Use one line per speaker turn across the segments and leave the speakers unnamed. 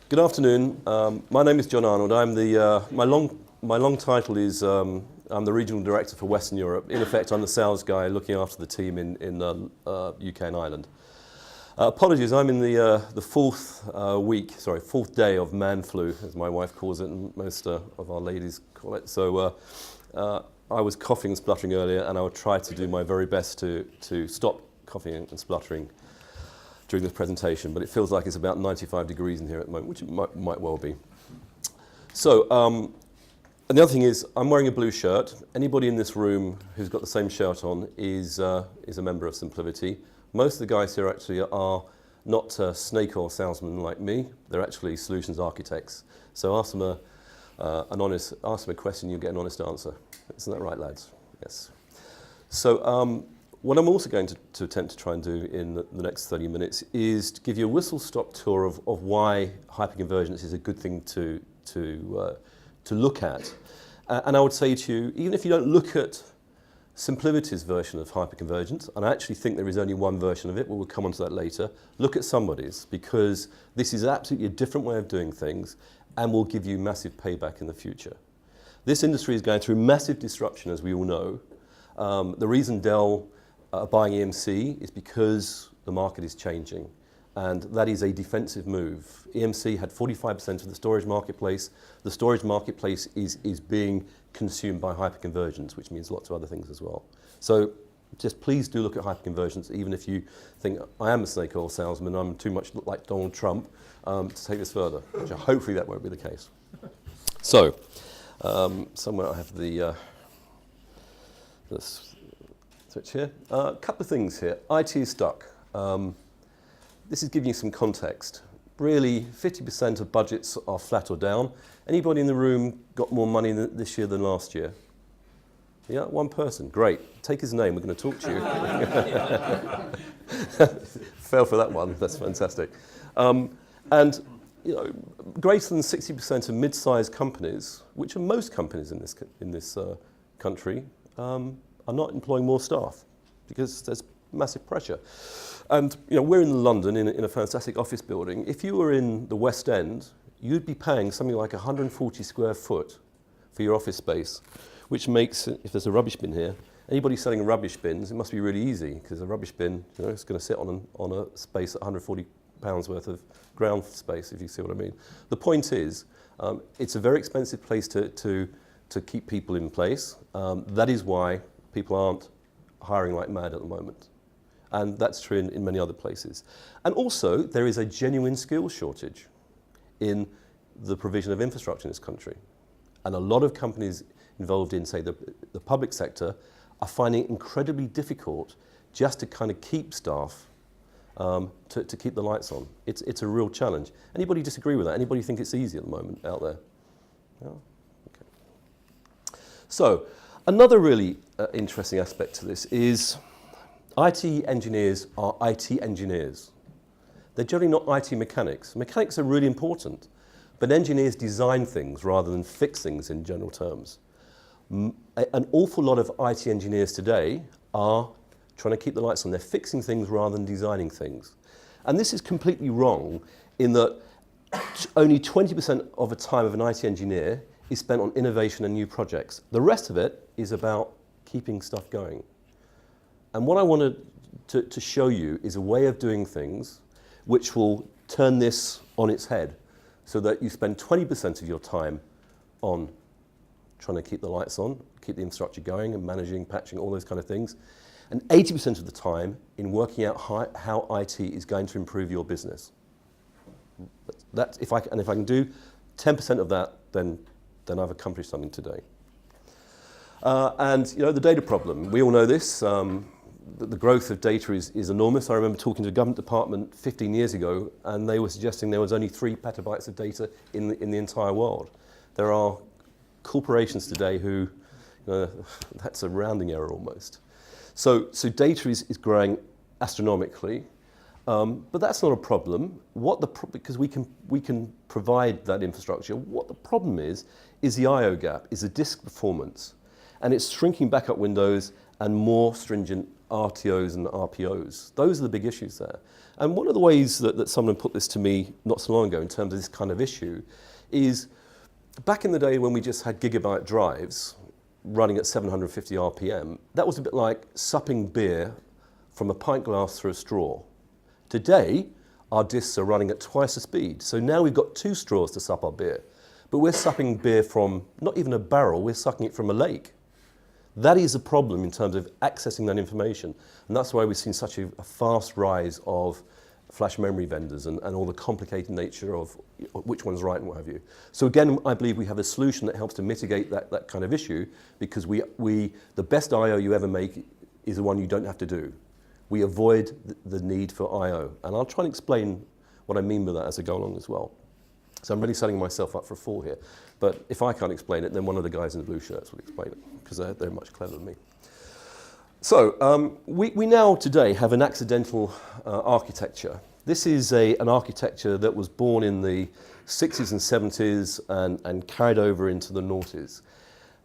Good afternoon. My name is John Arnold. My long title is I'm the regional director for Western Europe. In effect, I'm the sales guy looking after the team in UK and Ireland. Apologies, I'm in the fourth day of man flu, as my wife calls it, and most of our ladies call it. So I was coughing and spluttering earlier, and I will try to do my very best to stop coughing and spluttering during this presentation, but it feels like it's about 95 degrees in here at the moment, which it might well be. So, and the other thing is, I'm wearing a blue shirt. Anybody in this room who's got the same shirt on is a member of SimpliVity. Most of the guys here actually are not snake oil salesmen like me. They're actually solutions architects. So ask them a question, you'll get an honest answer. Isn't that right, lads? Yes. So, what I'm also going to attempt to try and do in the next 30 minutes is to give you a whistle-stop tour of why hyperconvergence is a good thing to look at. And I would say to you, even if you don't look at SimpliVity's version of hyperconvergence, and I actually think there is only one version of it, but we'll come on to that later, look at somebody's, because this is absolutely a different way of doing things and will give you massive payback in the future. This industry is going through massive disruption, as we all know. The reason Dell buying EMC is because the market is changing, and that is a defensive move. EMC had 45% of the storage marketplace. The storage marketplace is being consumed by hyperconvergence, which means lots of other things as well. So just please do look at hyperconvergence, even if you think I am a snake oil salesman, I'm too much like Donald Trump, to take this further, which hopefully that won't be the case. So, somewhere I have this switch here. A couple of things here. IT is stuck. This is giving you some context. Really, 50% of budgets are flat or down. Anybody in the room got more money this year than last year? Yeah, one person. Great. Take his name. We're going to talk to you. Fail for that one. That's fantastic. And you know, greater than 60% of mid-sized companies, which are most companies in this country, are not employing more staff because there's massive pressure. And you know, we're in London in a fantastic office building. If you were in the West End, you'd be paying something like 140 square foot for your office space, which makes, if there's a rubbish bin here, anybody selling rubbish bins, it must be really easy, because a rubbish bin, you know, it's going to sit on a space at 140 pounds worth of ground space, if you see what I mean. The point is, it's a very expensive place to keep people in place. That is why people aren't hiring like mad at the moment. And that's true in many other places. And also, there is a genuine skills shortage in the provision of infrastructure in this country. And a lot of companies involved in, say, the public sector are finding it incredibly difficult just to kind of keep staff, to keep the lights on. It's a real challenge. Anybody disagree with that? Anybody think it's easy at the moment out there? No? Okay. So, another really interesting aspect to this is IT engineers are IT engineers. They're generally not IT mechanics. Mechanics are really important, but engineers design things rather than fix things in general terms. An awful lot of IT engineers today are trying to keep the lights on. They're fixing things rather than designing things. And this is completely wrong in that only 20% of the time of an IT engineer is spent on innovation and new projects. The rest of it is about keeping stuff going. And what I wanted to show you is a way of doing things which will turn this on its head, so that you spend 20% of your time on trying to keep the lights on, keep the infrastructure going and managing, patching, all those kind of things, and 80% of the time in working out how IT is going to improve your business. If I can do 10% of that, then I've accomplished something today. And you know, the data problem, we all know this. The growth of data is enormous. I remember talking to a government department 15 years ago, and they were suggesting there was only 3 petabytes of data in the entire world. There are corporations today who, that's a rounding error almost. So data is growing astronomically, but that's not a problem. Because we can provide that infrastructure. What the problem is the I/O gap, is the disk performance, and it's shrinking backup windows and more stringent RTOs and RPOs. Those are the big issues there. And one of the ways that someone put this to me not so long ago in terms of this kind of issue is back in the day when we just had gigabyte drives running at 750 RPM, that was a bit like supping beer from a pint glass through a straw. Today, our discs are running at twice the speed. So now we've got 2 straws to sup our beer. But we're supping beer from not even a barrel, we're sucking it from a lake. That is a problem in terms of accessing that information. And that's why we've seen such a fast rise of flash memory vendors and all the complicated nature of which one's right and what have you. So again, I believe we have a solution that helps to mitigate that kind of issue, because the best I/O you ever make is the one you don't have to do. We avoid the need for I/O. And I'll try and explain what I mean by that as I go along as well. So I'm really setting myself up for a fall here. But if I can't explain it, then one of the guys in the blue shirts will explain it, because they're much cleverer than me. So we now today have an accidental architecture. This is an architecture that was born in the 60s and 70s and carried over into the noughties.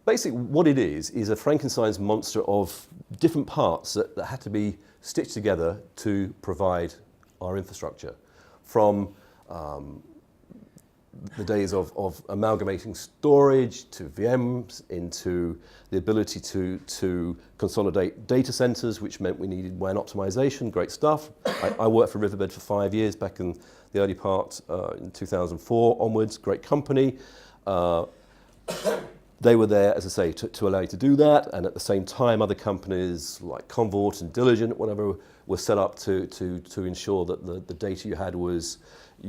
Basically, what it is a Frankenstein's monster of different parts that had to be stitched together to provide our infrastructure. From the days of amalgamating storage to VMs into the ability to consolidate data centers, which meant we needed WAN optimization, great stuff. I worked for Riverbed for 5 years back in the early part, in 2004 onwards, great company. They were there, as I say, to allow you to do that, and at the same time, other companies like Commvault and Diligent, whatever, were set up to ensure that the data you had was,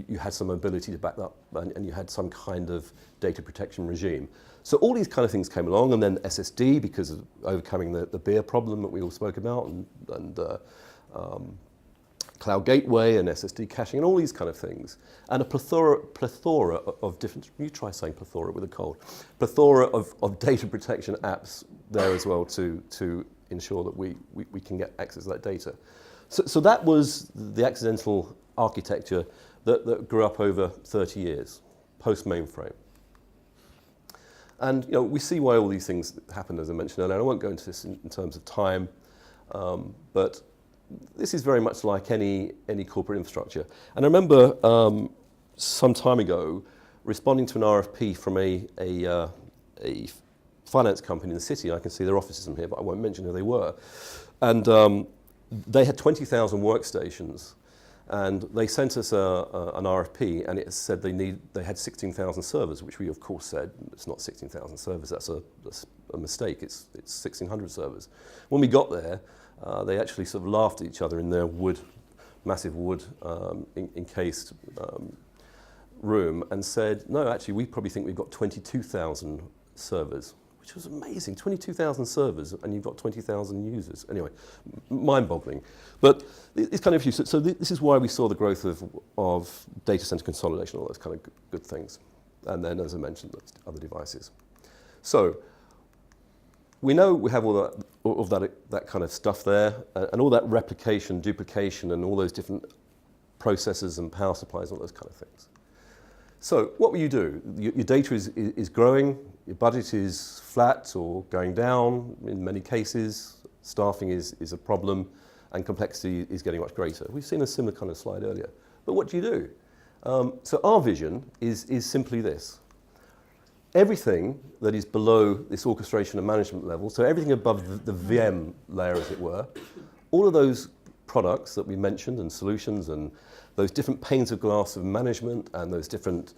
you had some ability to back up, and you had some kind of data protection regime. So all these kind of things came along, and then SSD, because of overcoming the beer problem that we all spoke about, and Cloud Gateway and SSD caching and all these kind of things. And a plethora of different, you try saying plethora with a cold, plethora of data protection apps there as well to ensure that we can get access to that data. So that was the accidental architecture that grew up over 30 years, post-mainframe. And we see why all these things happened, as I mentioned earlier. I won't go into this in terms of time, but this is very much like any corporate infrastructure. And I remember some time ago responding to an RFP from a finance company in the city. I can see their offices in here, but I won't mention who they were. And they had 20,000 workstations. And they sent us an RFP, and it said they had 16,000 servers, which we of course said it's not 16,000 servers. That's a mistake. It's 1,600 servers. When we got there, they actually sort of laughed at each other in their massive wood encased room, and said, "No, actually, we probably think we've got 22,000 servers." Which was amazing, 22,000 servers, and you've got 20,000 users. Anyway, mind-boggling. But it's kind of useful. So this is why we saw the growth of data center consolidation, all those kind of good things. And then, as I mentioned, other devices. So we know we have all of that kind of stuff there, and all that replication, duplication, and all those different processors and power supplies, all those kind of things. So what will you do? Your data is growing, your budget is flat or going down in many cases, staffing is a problem, and complexity is getting much greater. We've seen a similar kind of slide earlier. But what do you do? So our vision is simply this. Everything that is below this orchestration and management level, so everything above the VM layer, as it were, all of those products that we mentioned and solutions and those different panes of glass of management and those different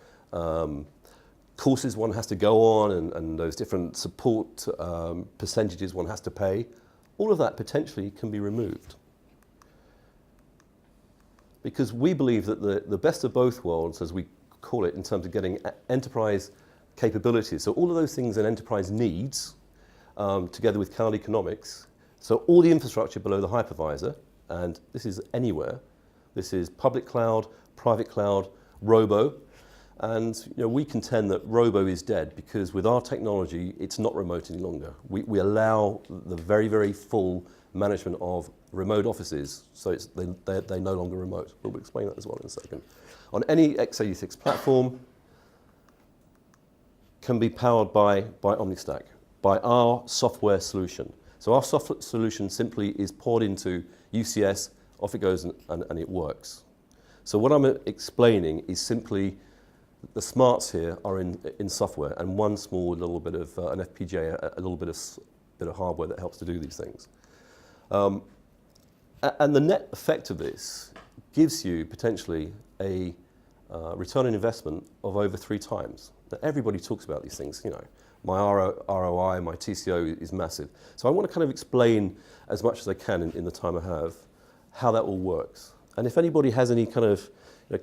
courses one has to go on and those different support percentages one has to pay, all of that potentially can be removed. Because we believe that the best of both worlds, as we call it, in terms of getting enterprise capabilities, so all of those things an enterprise needs, together with cloud economics, so all the infrastructure below the hypervisor, and this is anywhere. This is public cloud, private cloud, robo. And we contend that robo is dead because with our technology, it's not remote any longer. We allow the very, very full management of remote offices, so they're no longer remote. But we'll explain that as well in a second. On any x86 platform, can be powered by OmniStack, by our software solution. So our software solution simply is poured into UCS, off it goes, and it works. So what I'm explaining is simply the smarts here are in software, and one small little bit of an FPGA, a little bit of hardware that helps to do these things. And the net effect of this gives you potentially a return on investment of over 3 times. Now, everybody talks about these things, you know. My ROI, my TCO is massive. So I want to kind of explain as much as I can in the time I have how that all works. And if anybody has any kind of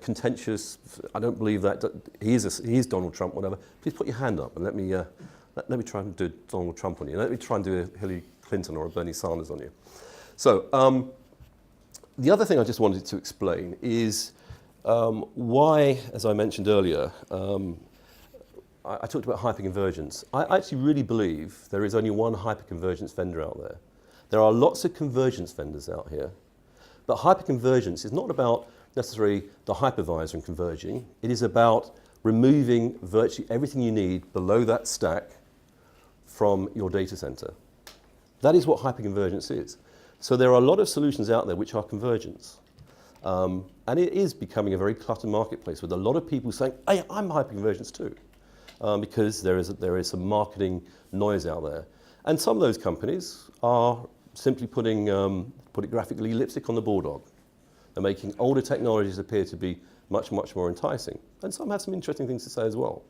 contentious, I don't believe that he is Donald Trump, whatever, please put your hand up and let me try and do Donald Trump on you. Let me try and do a Hillary Clinton or a Bernie Sanders on you. So the other thing I just wanted to explain is why, as I mentioned earlier, I talked about hyperconvergence. I actually really believe there is only one hyperconvergence vendor out there. There are lots of convergence vendors out here, but hyperconvergence is not about necessarily the hypervisor and converging. It is about removing virtually everything you need below that stack from your data center. That is what hyperconvergence is. So there are a lot of solutions out there which are convergence. And it is becoming a very cluttered marketplace with a lot of people saying, hey, I'm hyperconvergence too. Because there is some marketing noise out there. And some of those companies are simply putting, put it graphically, lipstick on the bulldog. They're making older technologies appear to be much, much more enticing. And some have some interesting things to say as well.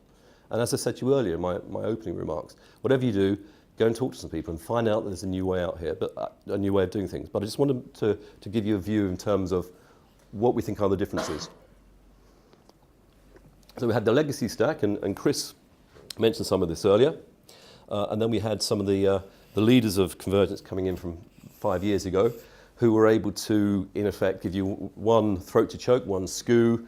And as I said to you earlier in my opening remarks, whatever you do, go and talk to some people and find out that there's a new way out here, but a new way of doing things. But I just wanted to give you a view in terms of what we think are the differences. So we had the legacy stack, and Chris mentioned some of this earlier. And then we had some of the leaders of convergence coming in from 5 years ago, who were able to, in effect, give you one throat to choke, one SKU,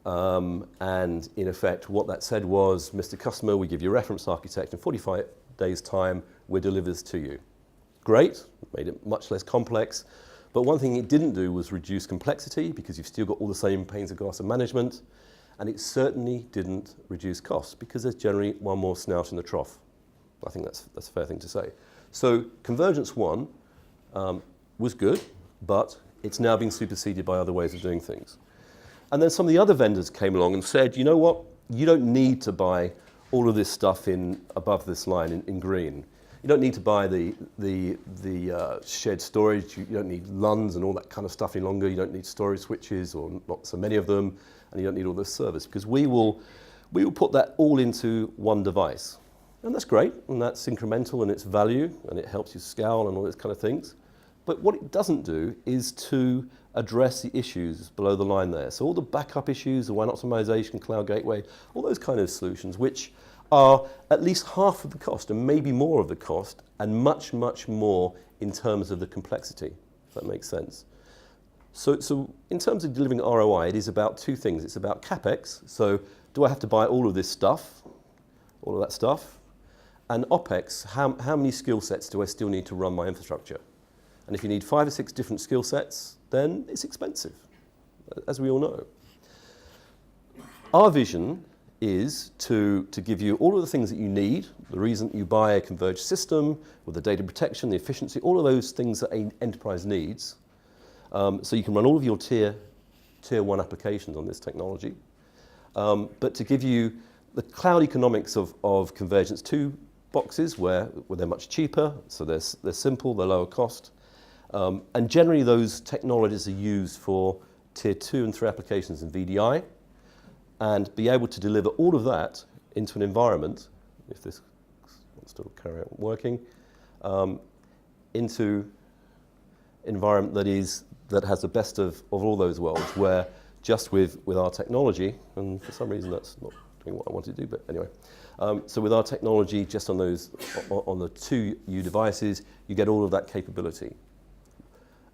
and in effect, what that said was, Mr. Customer, we give you a reference architecture in 45 days' time, we deliver this to you. Great, made it much less complex, but one thing it didn't do was reduce complexity, because you've still got all the same panes of glass of management, and it certainly didn't reduce costs, because there's generally one more snout in the trough. I think that's a fair thing to say. So Convergence 1 was good, but it's now being superseded by other ways of doing things. And then some of the other vendors came along and said, you know what, you don't need to buy all of this stuff above this line in green. You don't need to buy the shared storage. You don't need LUNs and all that kind of stuff any longer. You don't need storage switches, or not so many of them, and you don't need all this service, because we will put that all into one device. And that's great, and that's incremental in its value, and it helps you scale and all those kind of things. But what it doesn't do is to address the issues below the line there. So all the backup issues, the WAN optimization, cloud gateway, all those kind of solutions, which are at least half of the cost and maybe more of the cost, and much, much more in terms of the complexity, if that makes sense. So in terms of delivering ROI, it is about 2 things. It's about CapEx, so do I have to buy all of this stuff, all of that stuff? And OpEx, how many skill sets do I still need to run my infrastructure? And if you need 5 or 6 different skill sets, then it's expensive, as we all know. Our vision is to give you all of the things that you need, the reason you buy a converged system, with the data protection, the efficiency, all of those things that an enterprise needs, so you can run all of your tier 1 applications on this technology, but to give you the cloud economics of convergence 2 boxes where they're much cheaper, so they're simple, they're lower cost, and generally those technologies are used for tier 2 and 3 applications in VDI, and be able to deliver all of that into an environment, if this wants to carry on working, into an environment that has the best of all those worlds, where just with our technology, and for some reason that's not doing what I want to do, but anyway. So with our technology, just on the 2U devices, you get all of that capability.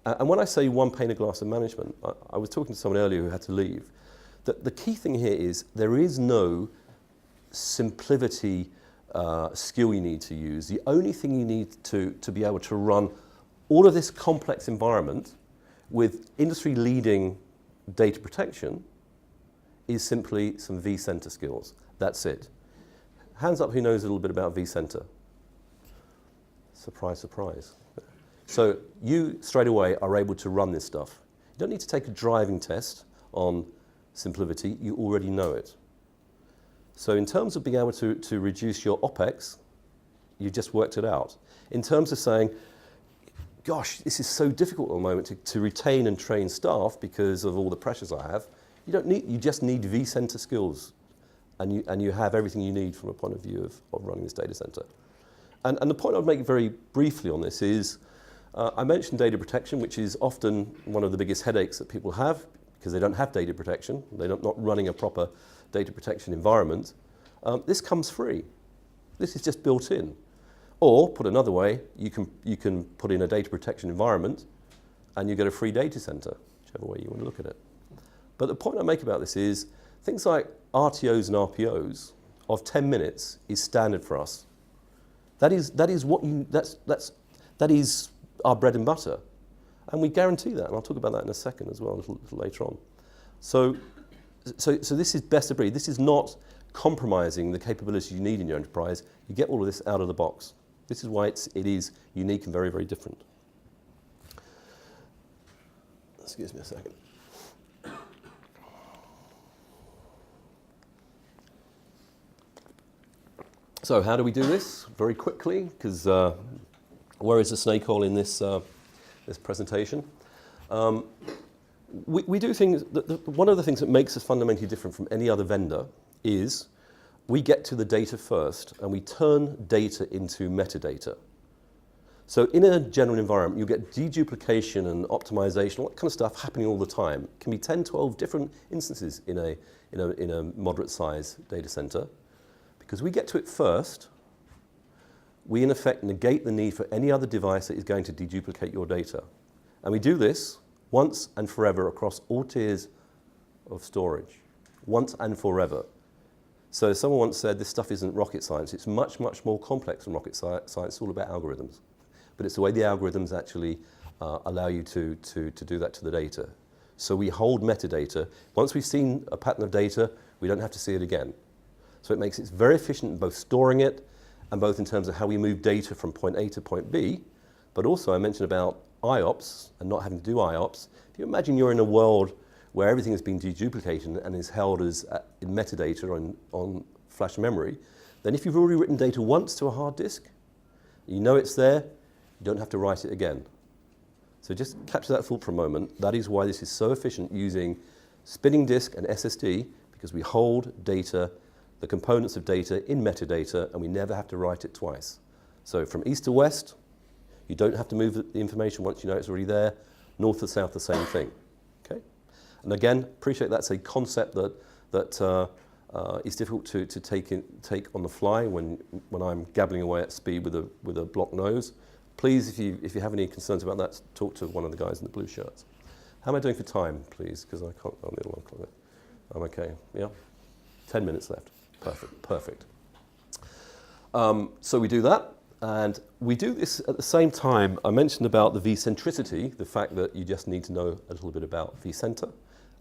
And when I say one pane of glass of management, I was talking to someone earlier who had to leave. The key thing here is there is no SimpliVity skill you need to use. The only thing you need to be able to run all of this complex environment with industry-leading data protection is simply some vCenter skills. That's it. Hands up who knows a little bit about vCenter. Surprise, surprise. So you straight away are able to run this stuff. You don't need to take a driving test on SimpliVity, you already know it. So in terms of being able to reduce your OpEx, you just worked it out. In terms of saying, gosh, this is so difficult at the moment to retain and train staff because of all the pressures I have, you just need vCenter skills, and you have everything you need from a point of view of running this data center. And the point I would make very briefly on this is, I mentioned data protection, which is often one of the biggest headaches that people have because they don't have data protection. They're not running a proper data protection environment. This comes free. This is just built in. Or, put another way, you can put in a data protection environment and you get a free data center, whichever way you want to look at it. But the point I make about this is things like RTOs and RPOs of 10 minutes is standard for us. That is our bread and butter. And we guarantee that, and I'll talk about that in a second as well, a little later on. So this is best of breed. This is not compromising the capabilities you need in your enterprise. You get all of this out of the box. This is why it is unique and very, very different. Excuse me a second. So how do we do this? Very quickly, because where is the snake hole in this presentation? We do things, one of the things that makes us fundamentally different from any other vendor is we get to the data first and we turn data into metadata. So in a general environment, you get deduplication and optimization, all that kind of stuff happening all the time. It can be 10, 12 different instances in a moderate size data center. Because we get to it first, we in effect negate the need for any other device that is going to deduplicate your data. And we do this once and forever across all tiers of storage. Once and forever. So someone once said this stuff isn't rocket science. It's much, much more complex than rocket science. It's all about algorithms. But it's the way the algorithms actually allow you to do that to the data. So we hold metadata. Once we've seen a pattern of data, we don't have to see it again. So it makes it very efficient in both storing it and both in terms of how we move data from point A to point B. But also I mentioned about IOPS and not having to do IOPS. If you imagine you're in a world where everything has been deduplicated and is held as in metadata on flash memory, then if you've already written data once to a hard disk, you know it's there, you don't have to write it again. So just capture that thought for a moment. That is why this is so efficient using spinning disk and SSD, because we hold data, the components of data in metadata, and we never have to write it twice. So from east to west, you don't have to move the information once you know it's already there. North to south, the same thing. Okay? And again, appreciate that's a concept that is difficult to take on the fly when I'm gabbling away at speed with a blocked nose. Please, if you have any concerns about that, talk to one of the guys in the blue shirts. How am I doing for time, please? Because I can't. I'm okay. Yeah, 10 minutes left. Perfect. So we do that, and we do this at the same time. I mentioned about the vCentricity, the fact that you just need to know a little bit about vCenter.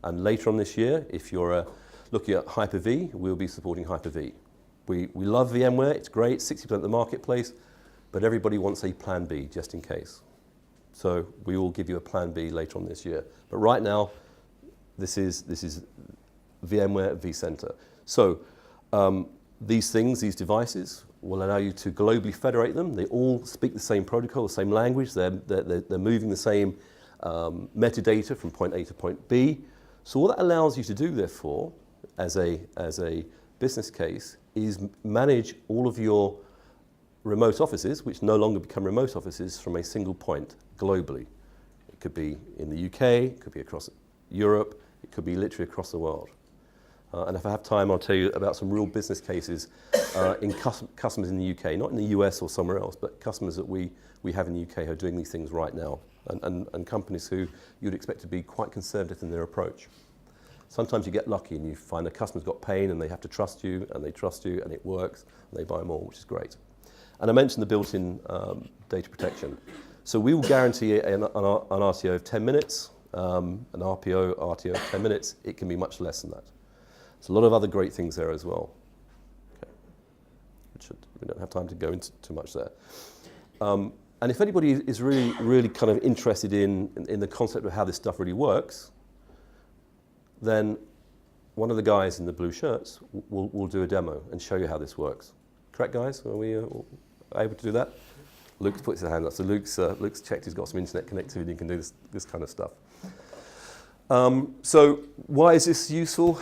And later on this year, if you're looking at Hyper-V, we'll be supporting Hyper-V. We love VMware, it's great, 60% of the marketplace, but everybody wants a plan B, just in case. So we will give you a plan B later on this year. But right now, this is VMware vCenter. So these devices, will allow you to globally federate them. They all speak the same protocol, the same language. They're moving the same metadata from point A to point B. So what that allows you to do, therefore, as a business case, is manage all of your remote offices, which no longer become remote offices, from a single point globally. It could be in the UK, it could be across Europe, it could be literally across the world. And if I have time, I'll tell you about some real business cases in customers in the UK, not in the US or somewhere else, but customers that we have in the UK who are doing these things right now, and companies who you'd expect to be quite conservative in their approach. Sometimes you get lucky and you find a customer's got pain and they have to trust you, and they trust you, and it works, and they buy more, which is great. And I mentioned the built-in data protection. So we will guarantee an RTO of 10 minutes, an RTO of 10 minutes. It can be much less than that. There's a lot of other great things there as well. Okay. We don't have time to go into too much there. And if anybody is really kind of interested in the concept of how this stuff really works, then one of the guys in the blue shirts will do a demo and show you how this works. Correct, guys? Are we able to do that? Luke puts his hand up. So Luke's checked he's got some internet connectivity and can do this kind of stuff. So why is this useful?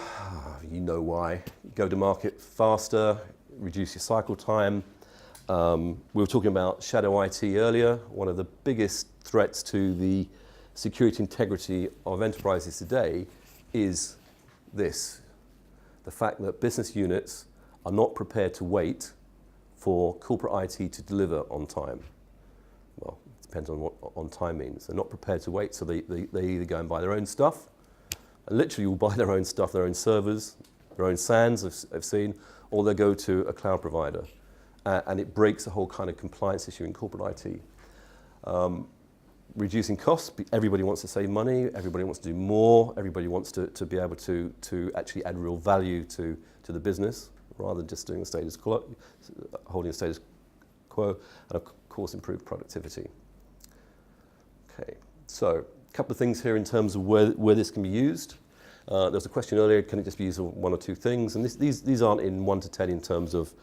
You know why. Go to market faster, reduce your cycle time. We were talking about shadow IT earlier. One of the biggest threats to the security integrity of enterprises today is this: the fact that business units are not prepared to wait for corporate IT to deliver on time. Well, it depends on what on time means. They're not prepared to wait, so they either go and buy their own stuff, and literally will buy their own stuff, their own servers, their own SANs, I've seen, or they go to a cloud provider. And it breaks the whole kind of compliance issue in corporate IT. Reducing costs, everybody wants to save money, everybody wants to do more, everybody wants to be able to actually add real value to the business, rather than just doing the status quo, holding the status quo, and of course improve productivity. Okay, so a couple of things here in terms of where this can be used. There was a question earlier, can it just be used on one or two things? And these aren't in 1 to 10 in terms of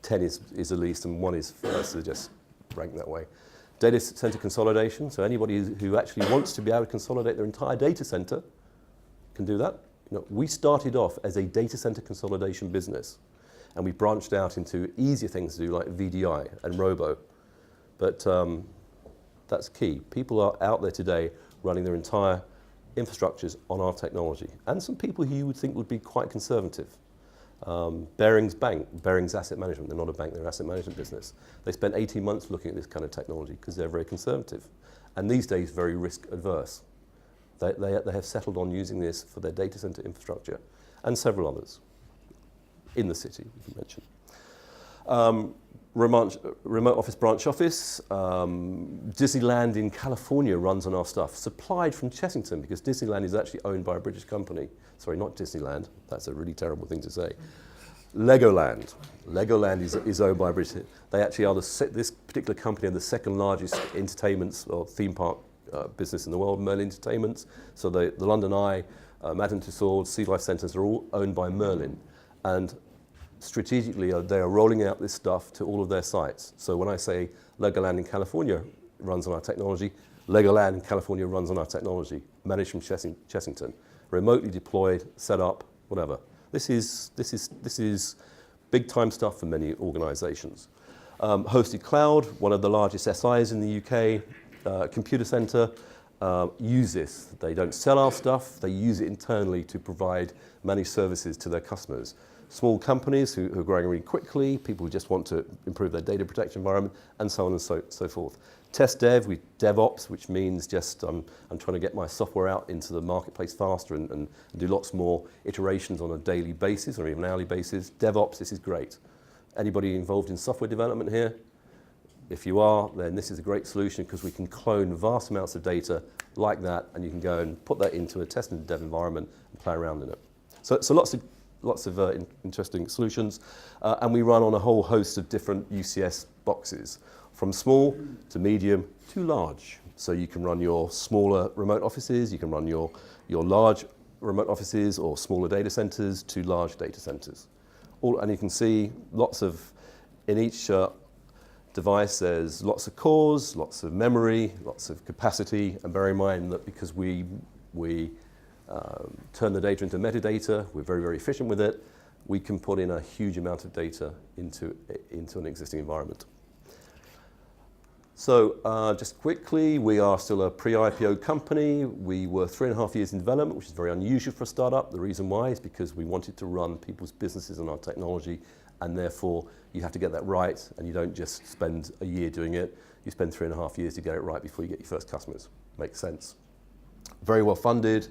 10 is the least and 1 is first, so just rank that way. Data center consolidation, so anybody who actually wants to be able to consolidate their entire data center can do that. You know, we started off as a data center consolidation business, and we branched out into easier things to do like VDI and Robo. But that's key. People are out there today running their entire infrastructures on our technology, and some people who you would think would be quite conservative. Barings Bank, Barings Asset Management, they're not a bank, they're an asset management business. They spent 18 months looking at this kind of technology because they're very conservative, and these days very risk adverse. They have settled on using this for their data center infrastructure, and several others in the city, you mentioned. Remote office, branch office. Disneyland in California runs on our stuff, supplied from Chessington, because Disneyland is actually owned by a British company. Sorry, not Disneyland. That's a really terrible thing to say. Legoland. Legoland is owned by British. They actually are this particular company are the second largest entertainment or theme park business in the world, Merlin Entertainments. So the London Eye, Madame Tussauds, Sea Life Centres are all owned by Merlin. And strategically, they are rolling out this stuff to all of their sites. So when I say Legoland in California runs on our technology, Legoland in California runs on our technology, managed from Chessington, remotely deployed, set up, whatever. This is big time stuff for many organizations. Hosted Cloud, one of the largest SIs in the UK, Computer Center, use this. They don't sell our stuff, they use it internally to provide managed services to their customers. Small companies who are growing really quickly, people who just want to improve their data protection environment, and so on and so forth. Test dev, DevOps, which means just I'm trying to get my software out into the marketplace faster and do lots more iterations on a daily basis or even an hourly basis. DevOps, this is great. Anybody involved in software development here? If you are, then this is a great solution because we can clone vast amounts of data like that, and you can go and put that into a test and dev environment and play around in it. So lots of interesting solutions, and we run on a whole host of different UCS boxes, from small to medium to large. So you can run your smaller remote offices, you can run your large remote offices or smaller data centers to large data centers. And you can see lots of, in each device there's lots of cores, lots of memory, lots of capacity, and bear in mind that because we turn the data into metadata, we're very, very efficient with it, we can put in a huge amount of data into an existing environment. So just quickly, we are still a pre-IPO company. We were 3.5 years in development, which is very unusual for a startup. The reason why is because we wanted to run people's businesses on our technology, and therefore you have to get that right, and you don't just spend a year doing it. You spend 3.5 years to get it right before you get your first customers. Makes sense. Very well funded.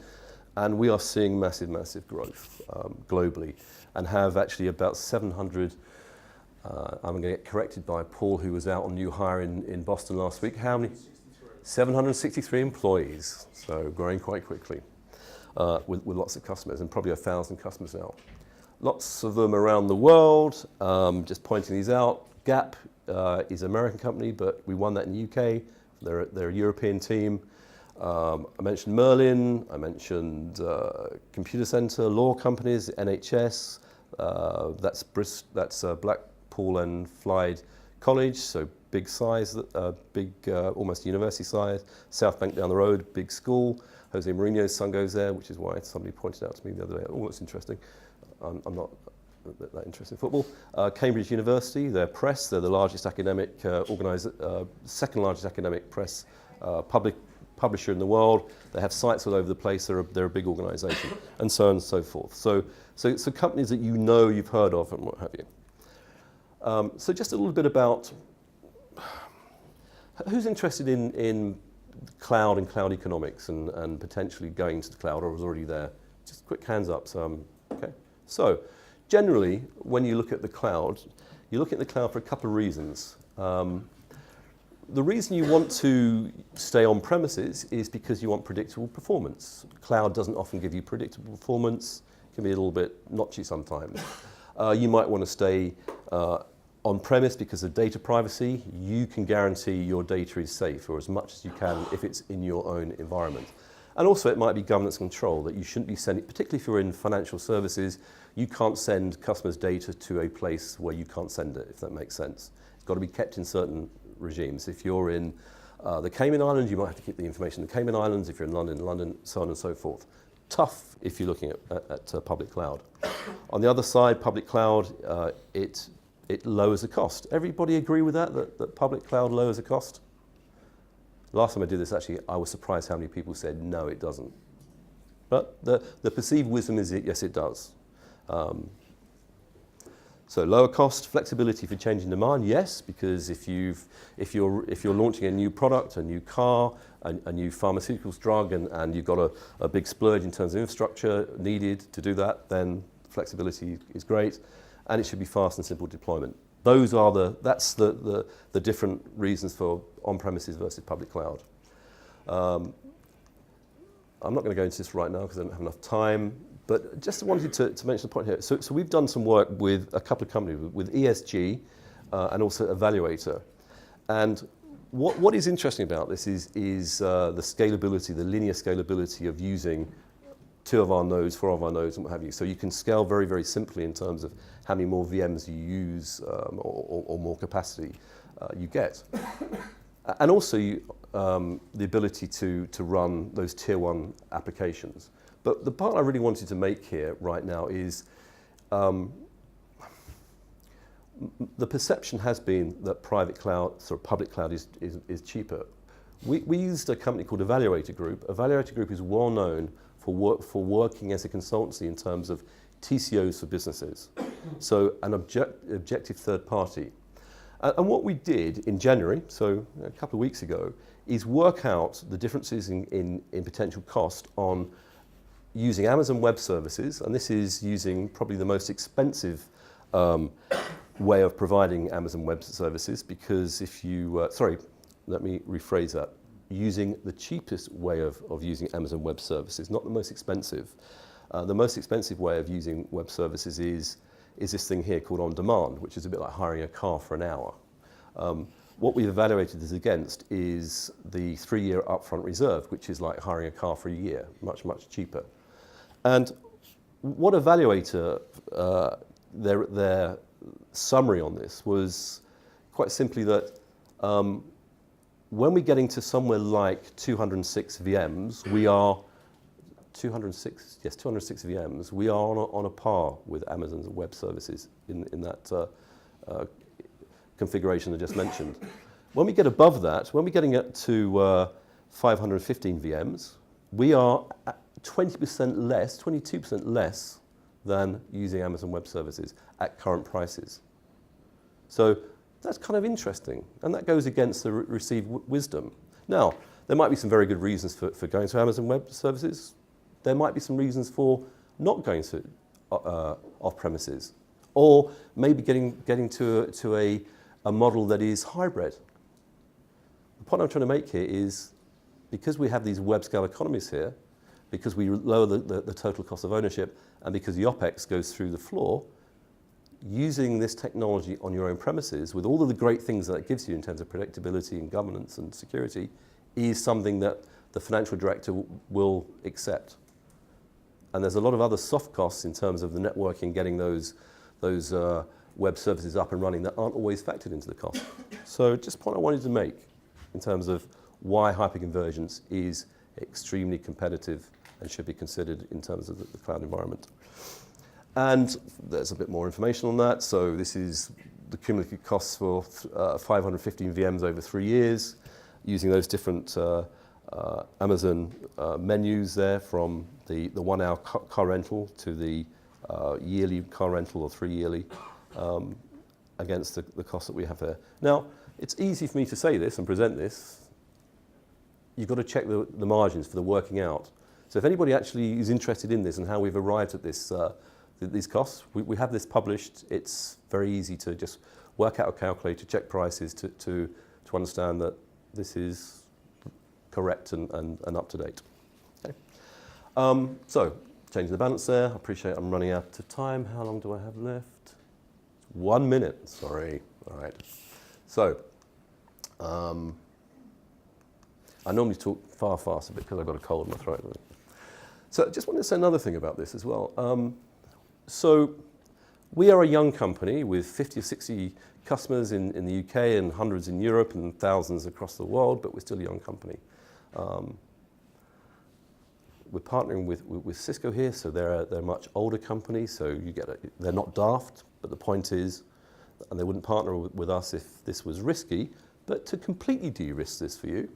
And we are seeing massive, massive growth globally, and have actually about 700, I'm going to get corrected by Paul, who was out on new hire in Boston last week. How many? 763 employees, so growing quite quickly with lots of customers, and probably 1,000 customers now. Lots of them around the world, just pointing these out. Gap is an American company, but we won that in the UK. They're a European team. I mentioned Merlin, I mentioned Computer Centre, law companies, NHS, that's Blackpool and Clyde College, so big size, almost university size. South Bank down the road, big school. Jose Mourinho's son goes there, which is why somebody pointed out to me the other day, oh, that's interesting. I'm not that interested in football. Cambridge University, they're press, they're the largest academic second largest academic press publisher in the world. They have sites all over the place. They're a big organisation, and so on and so forth. So companies that you know, you've heard of, and what have you. So just a little bit about who's interested in cloud and cloud economics and potentially going to the cloud or is already there. Just quick hands up. Okay. So generally, when you look at the cloud, you look at the cloud for a couple of reasons. The reason you want to stay on premises is because you want predictable performance. Cloud doesn't often give you predictable performance. It can be a little bit notchy sometimes. You might want to stay on premise because of data privacy. You can guarantee your data is safe, or as much as you can if it's in your own environment. And also it might be governance control, that you shouldn't be sending, particularly if you're in financial services, you can't send customers' data to a place where you can't send it, if that makes sense. It's got to be kept in certain regimes. If you're in the Cayman Islands, you might have to keep the information in the Cayman Islands. If you're in London, so on and so forth. Tough if you're looking at public cloud. On the other side, public cloud, it lowers the cost. Everybody agree with that public cloud lowers the cost? Last time I did this, actually, I was surprised how many people said, no, it doesn't. But the perceived wisdom is, yes, it does. So lower cost, flexibility for changing demand, yes, because if you're launching a new product, a new car, a new pharmaceuticals drug, and you've got a big splurge in terms of infrastructure needed to do that, then flexibility is great, and it should be fast and simple deployment. That's the different reasons for on-premises versus public cloud. I'm not going to go into this right now because I don't have enough time. But just wanted to mention the point here. So we've done some work with a couple of companies, with ESG and also Evaluator. And what is interesting about this is the scalability, the linear scalability of using 2 of our nodes, 4 of our nodes, and what have you. So you can scale very, very simply in terms of how many more VMs you use or more capacity you get. And also the ability to run those tier 1 applications. But the part I really wanted to make here right now is the perception has been that private cloud, public cloud is cheaper. We used a company called Evaluator Group. Evaluator Group is well known for working as a consultancy in terms of TCOs for businesses. So an objective third party. And what we did in January, so a couple of weeks ago, is work out the differences in potential cost on using Amazon Web Services, and this is using probably the most expensive way of providing Amazon Web Services, because if you, let me rephrase that, using the cheapest way of using Amazon Web Services, not the most expensive. The most expensive way of using web services is this thing here called On Demand, which is a bit like hiring a car for an hour. What we've evaluated this against is the 3-year upfront reserve, which is like hiring a car for a year, much, much cheaper. And what Evaluator, their summary on this was quite simply that when we're getting to somewhere like 206 VMs, we are 206 VMs. We are on a par with Amazon's Web Services in that configuration I just mentioned. When we get above that, when we're getting up to 515 VMs, we are at 20% less, 22% less than using Amazon Web Services at current prices. So that's kind of interesting, and that goes against the received wisdom. Now, there might be some very good reasons for going to Amazon Web Services. There might be some reasons for not going to off-premises, or maybe getting to a model that is hybrid. The point I'm trying to make here is, because we have these web scale economies here, because we lower the total cost of ownership, and because the OpEx goes through the floor, using this technology on your own premises with all of the great things that it gives you in terms of predictability and governance and security is something that the financial director will accept. And there's a lot of other soft costs in terms of the networking, getting those web services up and running that aren't always factored into the cost. So just a point I wanted to make in terms of why hyperconvergence is extremely competitive and should be considered in terms of the cloud environment. And there's a bit more information on that. So this is the cumulative costs for 515 VMs over 3 years, using those different Amazon menus there, from the 1 hour car rental to the yearly car rental or 3 yearly, against the cost that we have there. Now, it's easy for me to say this and present this. You've got to check the margins for the working out. So if anybody actually is interested in this and how we've arrived at this, these costs, we have this published. It's very easy to just work out a calculator, check prices to understand that this is correct and up to date. Okay. So, changing the balance there. I appreciate I'm running out of time. How long do I have left? 1 minute, sorry. All right. So, I normally talk far faster because I've got a cold in my throat. So I just wanted to say another thing about this as well. So we are a young company with 50 or 60 customers in the UK and hundreds in Europe and thousands across the world, but we're still a young company. We're partnering with Cisco here, so they're a much older company, so they're not daft, but the point is, and they wouldn't partner with us if this was risky, but to completely de-risk this for you,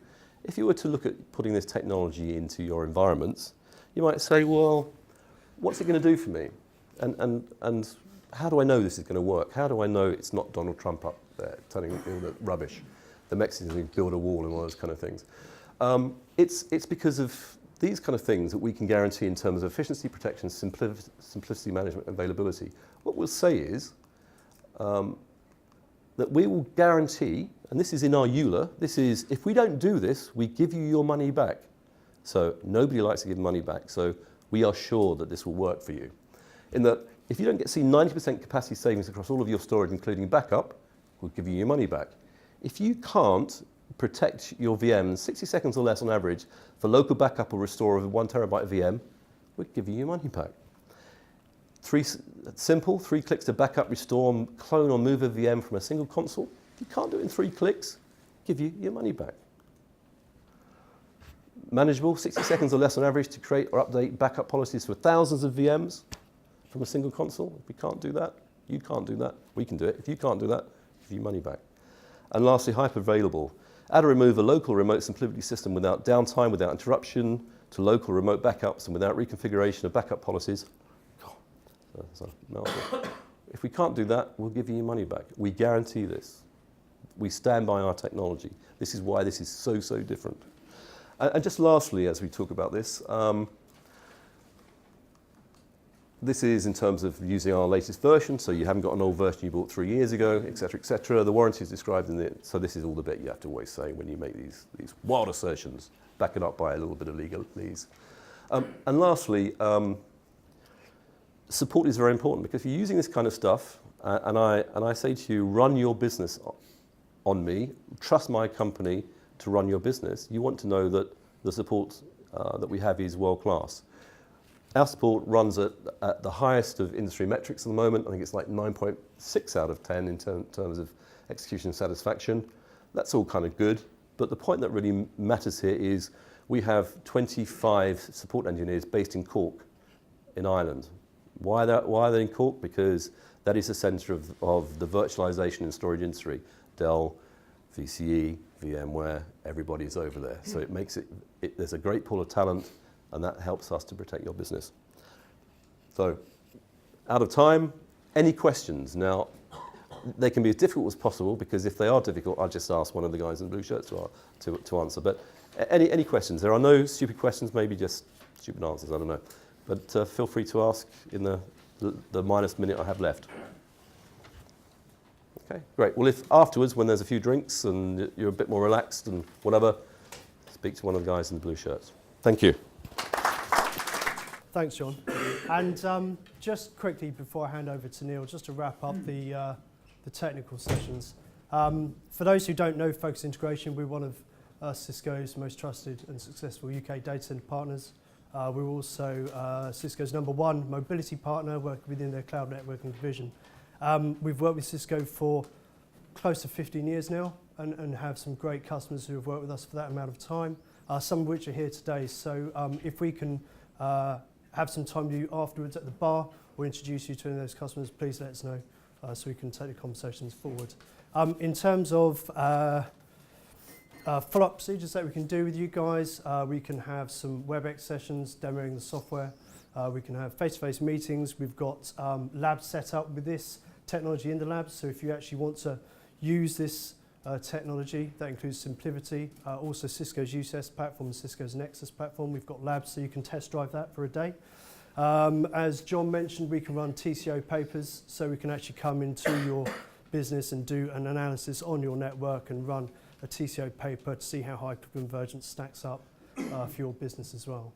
if you were to look at putting this technology into your environments, you might say, well, what's it going to do for me? And how do I know this is going to work? How do I know it's not Donald Trump up there telling all the rubbish? The Mexicans will build a wall and all those kind of things. It's because of these kind of things that we can guarantee in terms of efficiency, protection, simplicity management, availability. What we'll say is that we will guarantee, and this is in our EULA, this is, if we don't do this, we give you your money back. So nobody likes to give money back, so we are sure that this will work for you. In that, if you don't see 90% capacity savings across all of your storage, including backup, we'll give you your money back. If you can't protect your VMs 60 seconds or less on average for local backup or restore of a 1 terabyte VM, we'll give you your money back. Simple, 3 clicks to backup, restore, clone or move a VM from a single console. If you can't do it in 3 clicks, give you your money back. Manageable, 60 seconds or less on average to create or update backup policies for thousands of VMs from a single console. If we can't do that, you can't do that, we can do it. If you can't do that, give you money back. And lastly, hyper-available. Add or remove a local remote SimpliVity system without downtime, without interruption, to local remote backups and without reconfiguration of backup policies. That's a mouthful. If we can't do that, we'll give you your money back. We guarantee this. We stand by our technology. This is why this is so, so different. And just lastly, as we talk about this, this is in terms of using our latest version, so you haven't got an old version you bought 3 years ago, et cetera, et cetera. The warranty is described in it, so this is all the bit you have to always say when you make these wild assertions, back it up by a little bit of legalese. And lastly, support is very important, because if you're using this kind of stuff, and I say to you, run your business on me, trust my company to run your business, you want to know that the support that we have is world class. Our support runs at the highest of industry metrics at the moment. I think it's like 9.6 out of 10 in terms of execution satisfaction. That's all kind of good, but the point that really matters here is we have 25 support engineers based in Cork in Ireland. Why are they in Cork? Because that is the centre of the virtualization and storage industry. Dell, VCE, VMware, everybody's over there. So it makes there's a great pool of talent, and that helps us to protect your business. So, out of time, any questions? Now, they can be as difficult as possible, because if they are difficult, I'll just ask one of the guys in blue shirts to answer. But any questions? There are no stupid questions, maybe just stupid answers, I don't know. But feel free to ask in the minus minute I have left. Okay, great. Well, if afterwards, when there's a few drinks and you're a bit more relaxed and whatever, speak to one of the guys in the blue shirts. Thank you.
Thanks, John. And just quickly before I hand over to Neil, just to wrap up the technical sessions. For those who don't know Focus Integration, we're one of Cisco's most trusted and successful UK data center partners. We're also Cisco's #1 mobility partner working within their cloud networking division. We've worked with Cisco for close to 15 years now and have some great customers who have worked with us for that amount of time, some of which are here today. So if we can have some time with you afterwards at the bar or introduce you to any of those customers, please let us know so we can take the conversations forward. In terms of follow-up procedures that we can do with you guys, we can have some WebEx sessions demoing the software. We can have face-to-face meetings. We've got labs set up with this technology in the labs, so if you actually want to use this technology, that includes SimpliVity, also Cisco's UCS platform and Cisco's Nexus platform. We've got labs so you can test drive that for a day. As John mentioned, we can run TCO papers, so we can actually come into your business and do an analysis on your network and run a TCO paper to see how hyperconvergence stacks up for your business as well.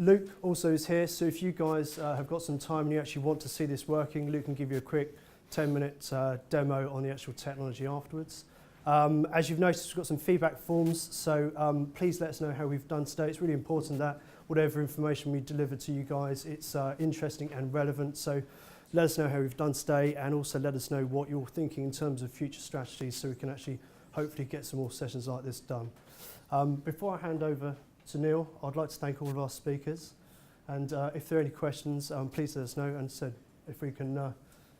Luke also is here, so if you guys have got some time and you actually want to see this working, Luke can give you a quick 10-minute demo on the actual technology afterwards. As you've noticed, we've got some feedback forms, so please let us know how we've done today. It's really important that whatever information we deliver to you guys, it's interesting and relevant. So let us know how we've done today, and also let us know what you're thinking in terms of future strategies so we can actually hopefully get some more sessions like this done. Before I hand over to Neil, I'd like to thank all of our speakers, and if there are any questions, please let us know, and said if we can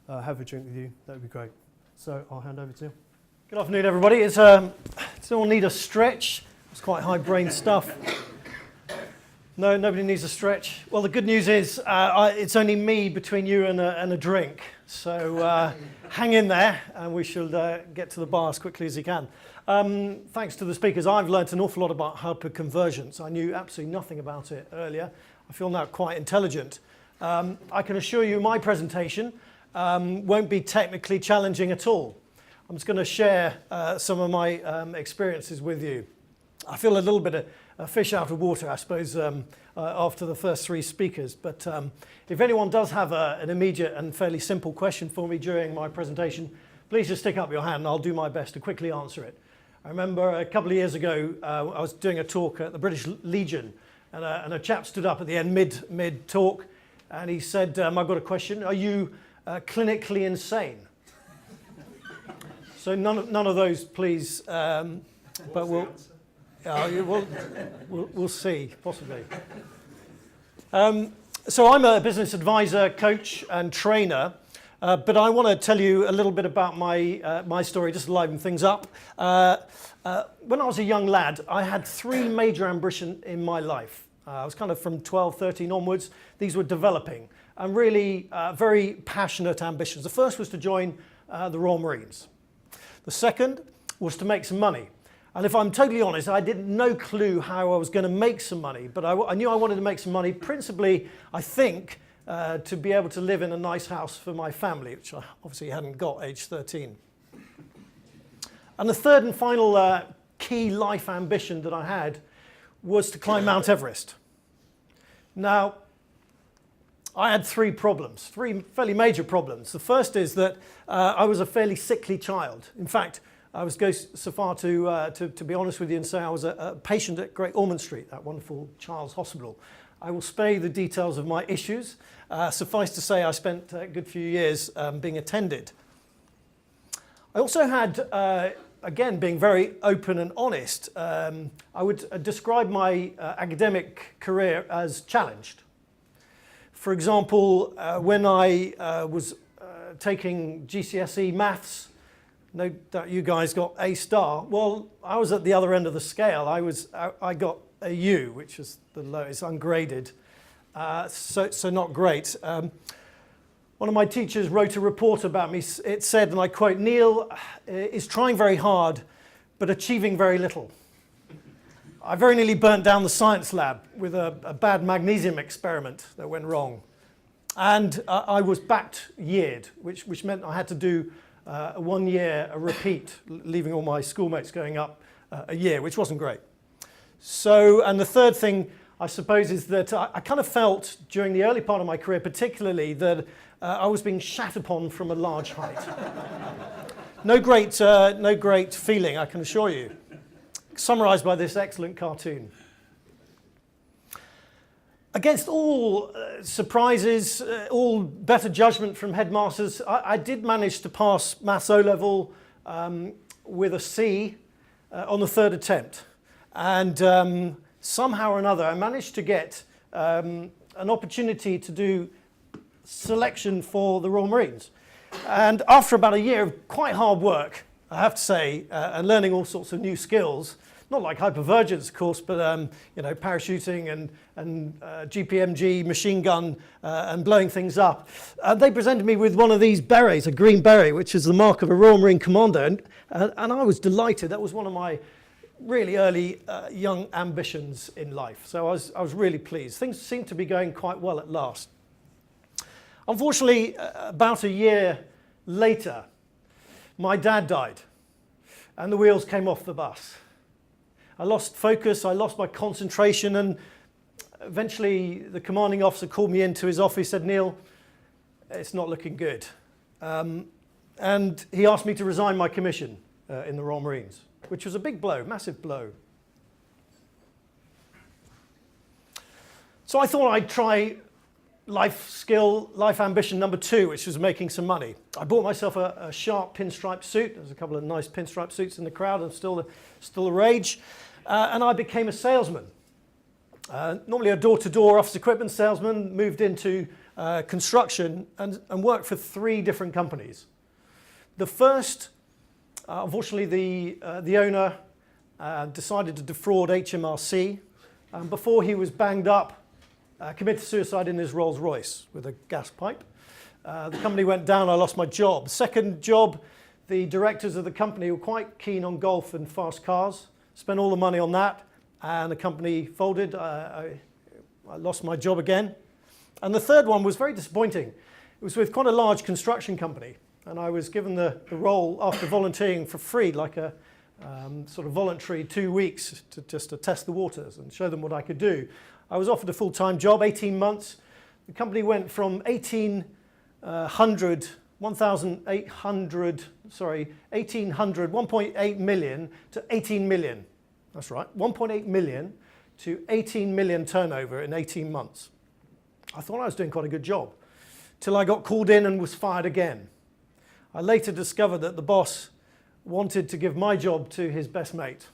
have a drink with you, that would be great. So I'll hand over to Neil.
Good afternoon, everybody. Does anyone need a stretch? It's quite high brain stuff. No, nobody needs a stretch. Well, the good news is it's only me between you and a drink. So hang in there, and we shall get to the bar as quickly as you can. Thanks to the speakers, I've learnt an awful lot about hyperconvergence. I knew absolutely nothing about it earlier. I feel now quite intelligent. I can assure you my presentation won't be technically challenging at all. I'm just going to share some of my experiences with you. I feel a little bit a fish out of water, I suppose, after the first three speakers. But if anyone does have an immediate and fairly simple question for me during my presentation, please just stick up your hand and I'll do my best to quickly answer it. I remember a couple of years ago, I was doing a talk at the British Legion, and a chap stood up at the end mid-talk, and he said, I've got a question. Are you clinically insane? So none of those, please. But we'll see, possibly. So I'm a business advisor, coach, and trainer. But I want to tell you a little bit about my story, just to liven things up. When I was a young lad, I had three major ambitions in my life. I was kind of from 12, 13 onwards. These were developing and really very passionate ambitions. The first was to join the Royal Marines. The second was to make some money. And if I'm totally honest, I didn't no clue how I was going to make some money, but I knew I wanted to make some money, principally, I think, to be able to live in a nice house for my family, which I obviously hadn't got age 13. And the third and final key life ambition that I had was to climb Mount Everest. Now, I had three fairly major problems. The first is that I was a fairly sickly child. In fact, I was go so far to be honest with you and say I was a patient at Great Ormond Street, that wonderful child's hospital. I will spare you the details of my issues. Suffice to say, I spent a good few years being attended. I also had, again, being very open and honest, I would describe my academic career as challenged. For example, when I was taking GCSE maths, no doubt you guys got A star. Well, I was at the other end of the scale. I got a U, which is the lowest, ungraded, so not great. One of my teachers wrote a report about me. It said, and I quote, "Neil is trying very hard, but achieving very little." I very nearly burnt down the science lab with a bad magnesium experiment that went wrong. And I was backed yeared, which meant I had to do a 1 year a repeat, leaving all my schoolmates going up a year, which wasn't great. So, and the third thing, I suppose, is that I kind of felt during the early part of my career particularly that I was being shat upon from a large height. No great feeling, I can assure you. Summarised by this excellent cartoon. Against all surprises, all better judgment from headmasters, I did manage to pass Maths O-Level with a C on the third attempt. And somehow or another, I managed to get an opportunity to do selection for the Royal Marines. And after about a year of quite hard work, I have to say, and learning all sorts of new skills, not like hypervergence, of course, but parachuting and GPMG, machine gun, and blowing things up. They presented me with one of these berets, a green beret, which is the mark of a Royal Marine Commander, and I was delighted. That was one of my really early young ambitions in life. So I was really pleased. Things seemed to be going quite well at last. Unfortunately, about a year later, my dad died, and the wheels came off the bus. I lost focus, I lost my concentration, and eventually the commanding officer called me into his office, said, "Neil, it's not looking good." And he asked me to resign my commission in the Royal Marines, which was a big blow, massive blow. So I thought I'd try life ambition number 2, which was making some money. I bought myself a sharp pinstripe suit. There's a couple of nice pinstripe suits in the crowd, and still the rage. And I became a salesman. Normally a door-to-door office equipment salesman, moved into construction and worked for 3 different companies. The first, unfortunately, the owner decided to defraud HMRC. Before he was banged up, committed suicide in his Rolls Royce with a gas pipe. The company went down, I lost my job. Second job, the directors of the company were quite keen on golf and fast cars, spent all the money on that, and the company folded. I lost my job again. And the third one was very disappointing. It was with quite a large construction company, and I was given the role after volunteering for free, like a sort of voluntary 2 weeks to test the waters and show them what I could do. I was offered a full-time job, 18 months. The company went from 1.8 million to 18 million. That's right, 1.8 million to 18 million turnover in 18 months. I thought I was doing quite a good job, till I got called in and was fired again. I later discovered that the boss wanted to give my job to his best mate.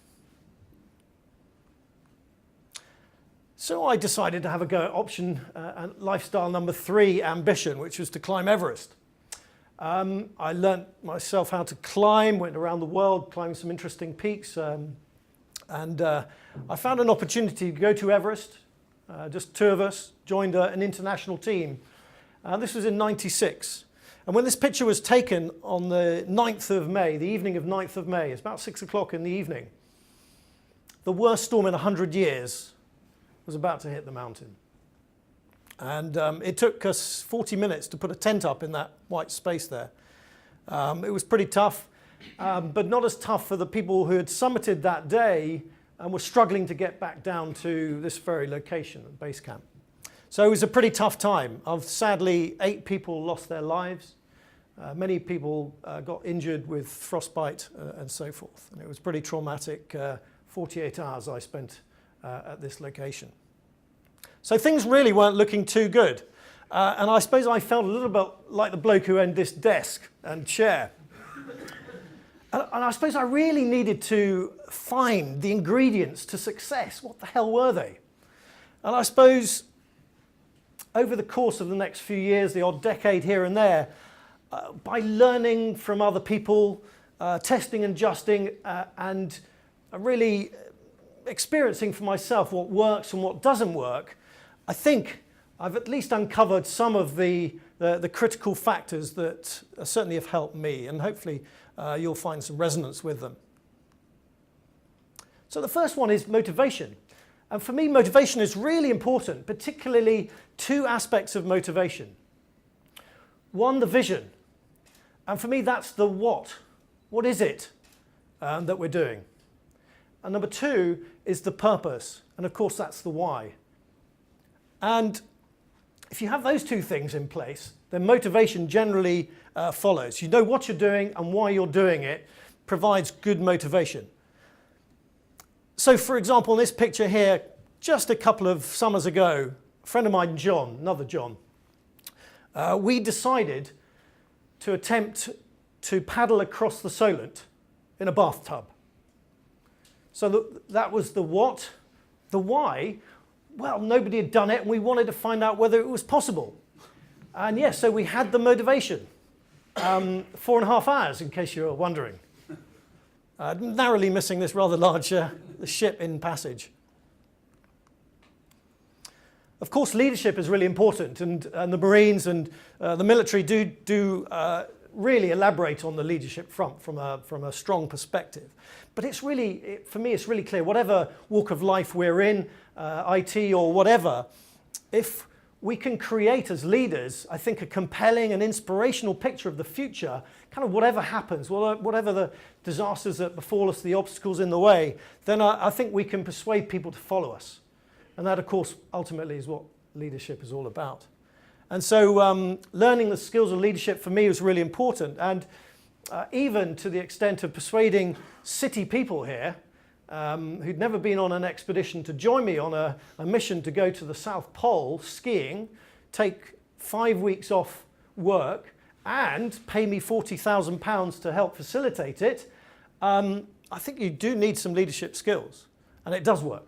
So I decided to have a go at option and lifestyle number 3, ambition, which was to climb Everest. I learnt myself how to climb, went around the world climbing some interesting peaks, and I found an opportunity to go to Everest. Just 2 of us joined an international team. This was in '96. And when this picture was taken on the 9th of May, the evening of 9th of May, it's about 6 o'clock in the evening, the worst storm in 100 years was about to hit the mountain. And it took us 40 minutes to put a tent up in that white space there. It was pretty tough, but not as tough for the people who had summited that day and were struggling to get back down to this very location, base camp. So it was a pretty tough time. Sadly, 8 people lost their lives. Many people got injured with frostbite and so forth. And it was pretty traumatic 48 hours I spent at this location. So things really weren't looking too good. And I suppose I felt a little bit like the bloke who owned this desk and chair. And I suppose I really needed to find the ingredients to success. What the hell were they? And I suppose over the course of the next few years, the odd decade here and there, by learning from other people, testing and adjusting, and really experiencing for myself what works and what doesn't work, I think I've at least uncovered some of the critical factors that certainly have helped me, and hopefully you'll find some resonance with them. So the first one is motivation. And for me, motivation is really important, particularly 2 aspects of motivation. One, the vision. And for me, that's the what. What is it that we're doing? And number 2 is the purpose. And of course, that's the why. And if you have those two things in place, then motivation generally follows. You know what you're doing and why you're doing it provides good motivation. So for example, in this picture here, just a couple of summers ago, a friend of mine, John, another John, we decided to attempt to paddle across the Solent in a bathtub. So that was the what. The why, well, nobody had done it, and we wanted to find out whether it was possible. And yes, so we had the motivation. 4.5 hours, in case you're wondering. Narrowly missing this rather large ship in passage. Of course, leadership is really important, and the Marines and the military do really elaborate on the leadership front from a strong perspective. But it's really, for me, it's really clear, whatever walk of life we're in, IT or whatever, if we can create as leaders, I think, a compelling and inspirational picture of the future, kind of whatever happens, whatever the disasters that befall us, the obstacles in the way, then I think we can persuade people to follow us. And that, of course, ultimately is what leadership is all about. And so learning the skills of leadership for me was really important. And even to the extent of persuading city people here who'd never been on an expedition to join me on a mission to go to the South Pole skiing, take 5 weeks off work and pay me £40,000 to help facilitate it. I think you do need some leadership skills, and it does work.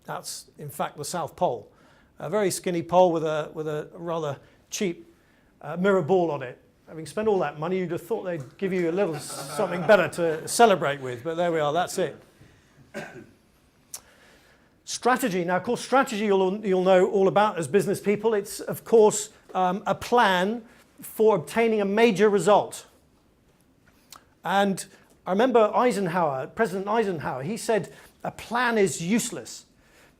That's, in fact, the South Pole. A very skinny pole with a rather cheap mirror ball on it. Having spent all that money, you'd have thought they'd give you a little something better to celebrate with, but there we are, that's it. Strategy. Now, of course, strategy you'll know all about as business people. It's, of course, a plan for obtaining a major result. And I remember President Eisenhower, he said, a plan is useless,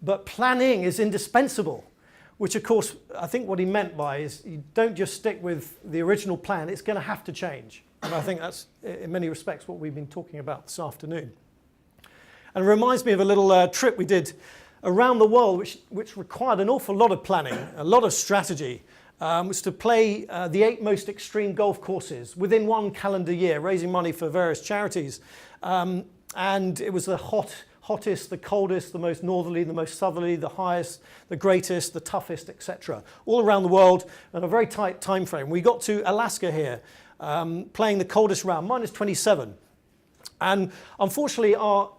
but planning is indispensable. Which, of course, I think what he meant by is you don't just stick with the original plan, it's going to have to change. And I think that's, in many respects, what we've been talking about this afternoon. And it reminds me of a little trip we did around the world, which required an awful lot of planning, a lot of strategy, was to play the 8 most extreme golf courses within 1 calendar year, raising money for various charities. And it was the hottest, the coldest, the most northerly, the most southerly, the highest, the greatest, the toughest, etc. All around the world in a very tight time frame. We got to Alaska here, playing the coldest round, minus 27. And unfortunately, our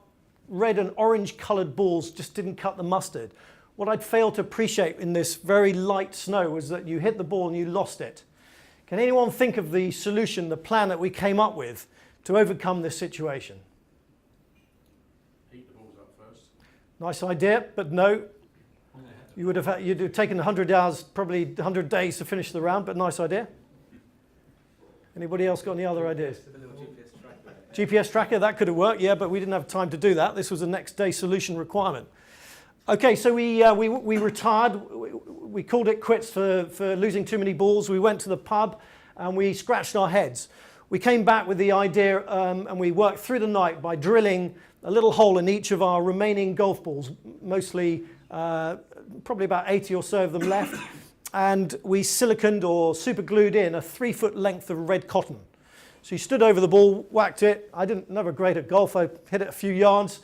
red and orange coloured balls just didn't cut the mustard. What I'd failed to appreciate in this very light snow was that you hit the ball and you lost it. Can anyone think of the solution, the plan that we came up with to overcome this situation? Nice idea, but no. You'd have taken 100 hours, probably 100 days to finish the round, but nice idea. Anybody else got any other ideas? GPS tracker, that could have worked, yeah, but we didn't have time to do that. This was a next day solution requirement. Okay, so we retired. We called it quits for losing too many balls. We went to the pub and we scratched our heads. We came back with the idea and we worked through the night by drilling a little hole in each of our remaining golf balls, mostly probably about 80 or so of them left, and we siliconed or super glued in a 3-foot length of red cotton. So you stood over the ball, whacked it. I never great at golf, I hit it a few yards,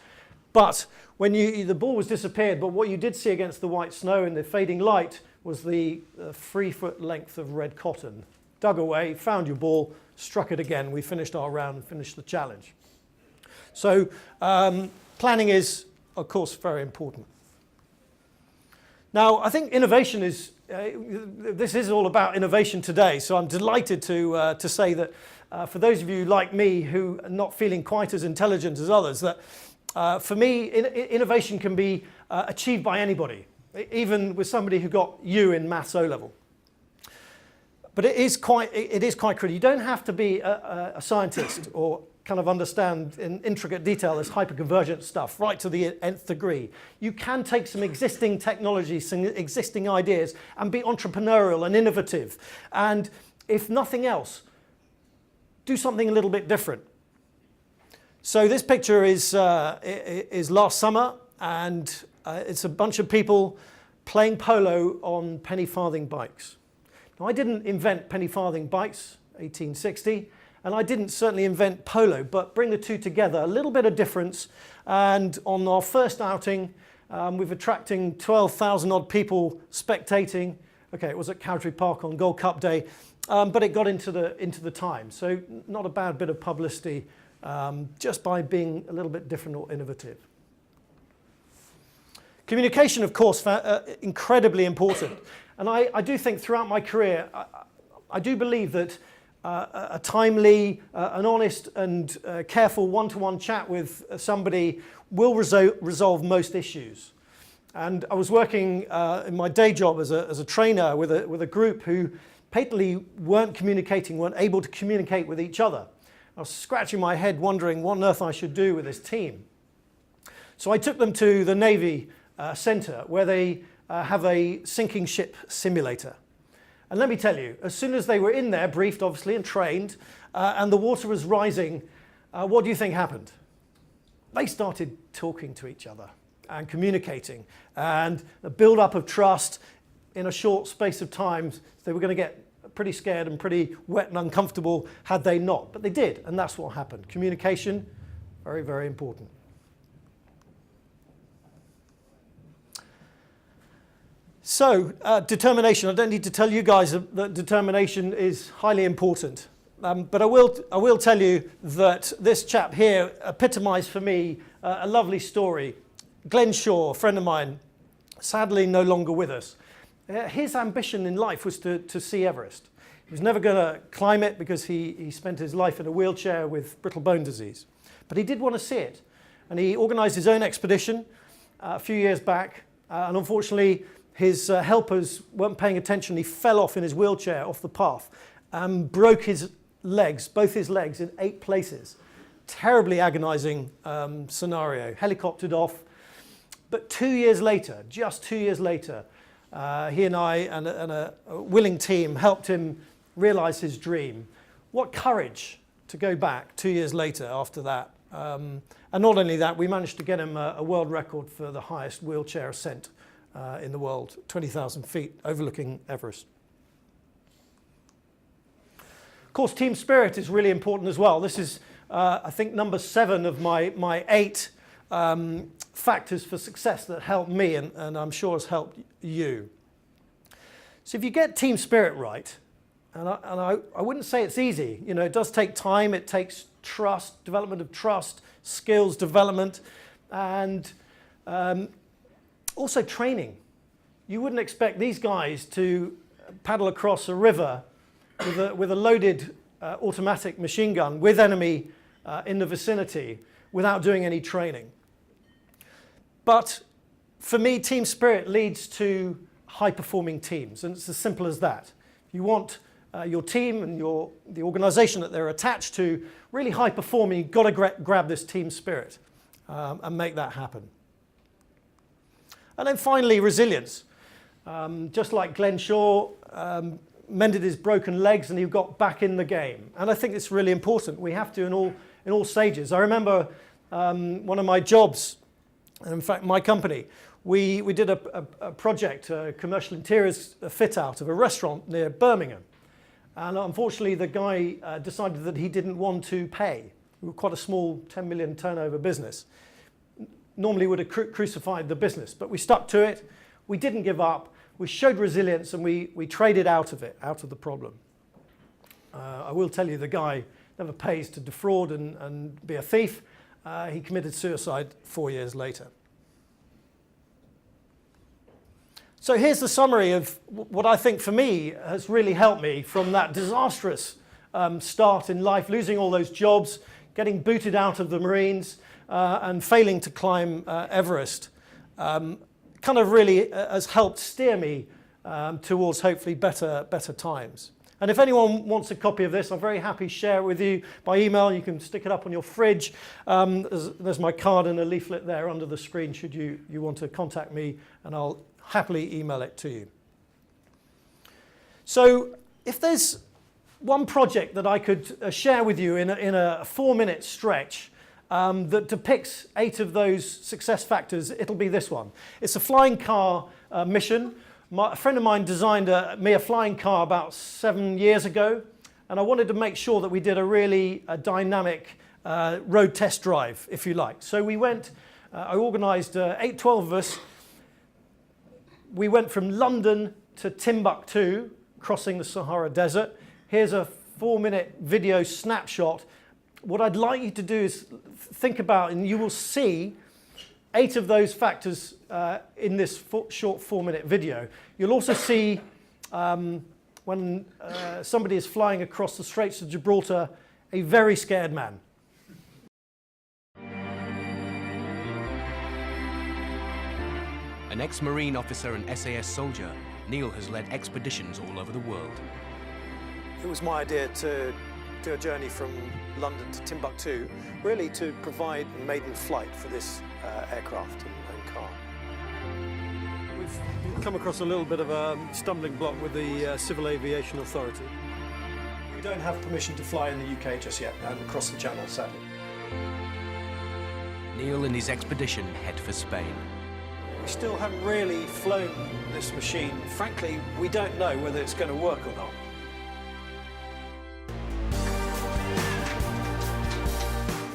but when the ball was disappeared, but what you did see against the white snow and the fading light was the 3-foot length of red cotton. Dug away, found your ball, struck it again. We finished our round and finished the challenge. So planning is, of course, very important. Now, I think innovation is, this is all about innovation today, so I'm delighted to say that for those of you like me who are not feeling quite as intelligent as others, that for me, innovation can be achieved by anybody, even with somebody who got U in Maths O-level. But it is quite critical. You don't have to be a scientist or kind of understand in intricate detail this hyperconvergent stuff right to the nth degree. You can take some existing technologies, some existing ideas and be entrepreneurial and innovative. And if nothing else, do something a little bit different. So this picture is last summer, and it's a bunch of people playing polo on penny farthing bikes. Now, I didn't invent penny farthing bikes, 1860, and I didn't certainly invent polo, but bring the two together, a little bit of difference. And on our first outing, we've attracting 12,000 odd people spectating. Okay, it was at Cowdrey Park on Gold Cup Day, but it got into the Times. So not a bad bit of publicity, just by being a little bit different or innovative. Communication, of course, incredibly important. And I do think throughout my career, I do believe that a timely, an honest and careful one-to-one chat with somebody will resolve most issues. And I was working in my day job as a trainer with a group who patently weren't able to communicate with each other. I was scratching my head wondering what on earth I should do with this team. So I took them to the Navy Centre, where they have a sinking ship simulator. And let me tell you, as soon as they were in there, briefed obviously and trained, and the water was rising, what do you think happened? They started talking to each other and communicating, and a build-up of trust in a short space of time. They were going to get pretty scared and pretty wet and uncomfortable had they not, but they did, and that's what happened. Communication, very, very important. So, determination. I don't need to tell you guys that determination is highly important. But I will tell you that this chap here epitomised for me a lovely story. Glenn Shaw, a friend of mine, sadly no longer with us. His ambition in life was to see Everest. He was never going to climb it because he spent his life in a wheelchair with brittle bone disease. But he did want to see it. And he organised his own expedition a few years back. And unfortunately, his helpers weren't paying attention. He fell off in his wheelchair off the path and broke his legs, both his legs, in 8 places. Terribly agonizing scenario. Helicoptered off. But 2 years later, just 2 years later, he and I and a willing team helped him realize his dream. What courage to go back 2 years later after that. And not only that, we managed to get him a world record for the highest wheelchair ascent in the world, 20,000 feet overlooking Everest. Of course, team spirit is really important as well. This is, I think, number 7 of my 8 factors for success that helped me and I'm sure has helped you. So if you get team spirit right, and I wouldn't say it's easy. You know, it does take time. It takes trust, development of trust, skills development, and also training. You wouldn't expect these guys to paddle across a river with a loaded automatic machine gun with enemy in the vicinity without doing any training. But for me, team spirit leads to high-performing teams, and it's as simple as that. You want your team and the organisation that they're attached to really high-performing. You've got to grab this team spirit and make that happen. And then finally, resilience. Just like Glenn Shaw mended his broken legs and he got back in the game. And I think it's really important. We have to in all stages. I remember one of my jobs, and in fact my company, we did a project, a commercial interiors fit out of a restaurant near Birmingham. And unfortunately the guy decided that he didn't want to pay. We were quite a small 10 million turnover business. Normally would have crucified the business, but we stuck to it. We didn't give up. We showed resilience and we traded out of it, out of the problem. I will tell you, the guy never pays to defraud and be a thief. He committed suicide 4 years later. So here's the summary of what I think for me has really helped me from that disastrous start in life, losing all those jobs, getting booted out of the Marines, and failing to climb Everest. Kind of really has helped steer me towards hopefully better times. And if anyone wants a copy of this, I'm very happy to share it with you by email. You can stick it up on your fridge. There's my card and a leaflet there under the screen should you want to contact me, and I'll happily email it to you. So if there's one project that I could share with you in a 4-minute stretch that depicts 8 of those success factors, it'll be this one. It's a flying car mission. A friend of mine designed me a flying car about 7 years ago, and I wanted to make sure that we did a really dynamic road test drive, if you like. So we went, I organised 12 of us. We went from London to Timbuktu, crossing the Sahara Desert. Here's a 4-minute video snapshot. What I'd like you to do is think about, and you will see 8 of those factors in this short 4-minute video. You'll also see when somebody is flying across the Straits of Gibraltar, a very scared man.
An ex-Marine officer and SAS soldier, Neil has led expeditions all over the world.
It was my idea to do a journey from London to Timbuktu, really to provide a maiden flight for this aircraft and car. We've come across a little bit of a stumbling block with the Civil Aviation Authority. We don't have permission to fly in the UK just yet and across the Channel, sadly.
Neil and his expedition head for Spain.
We still haven't really flown this machine. Frankly, we don't know whether it's going to work or not.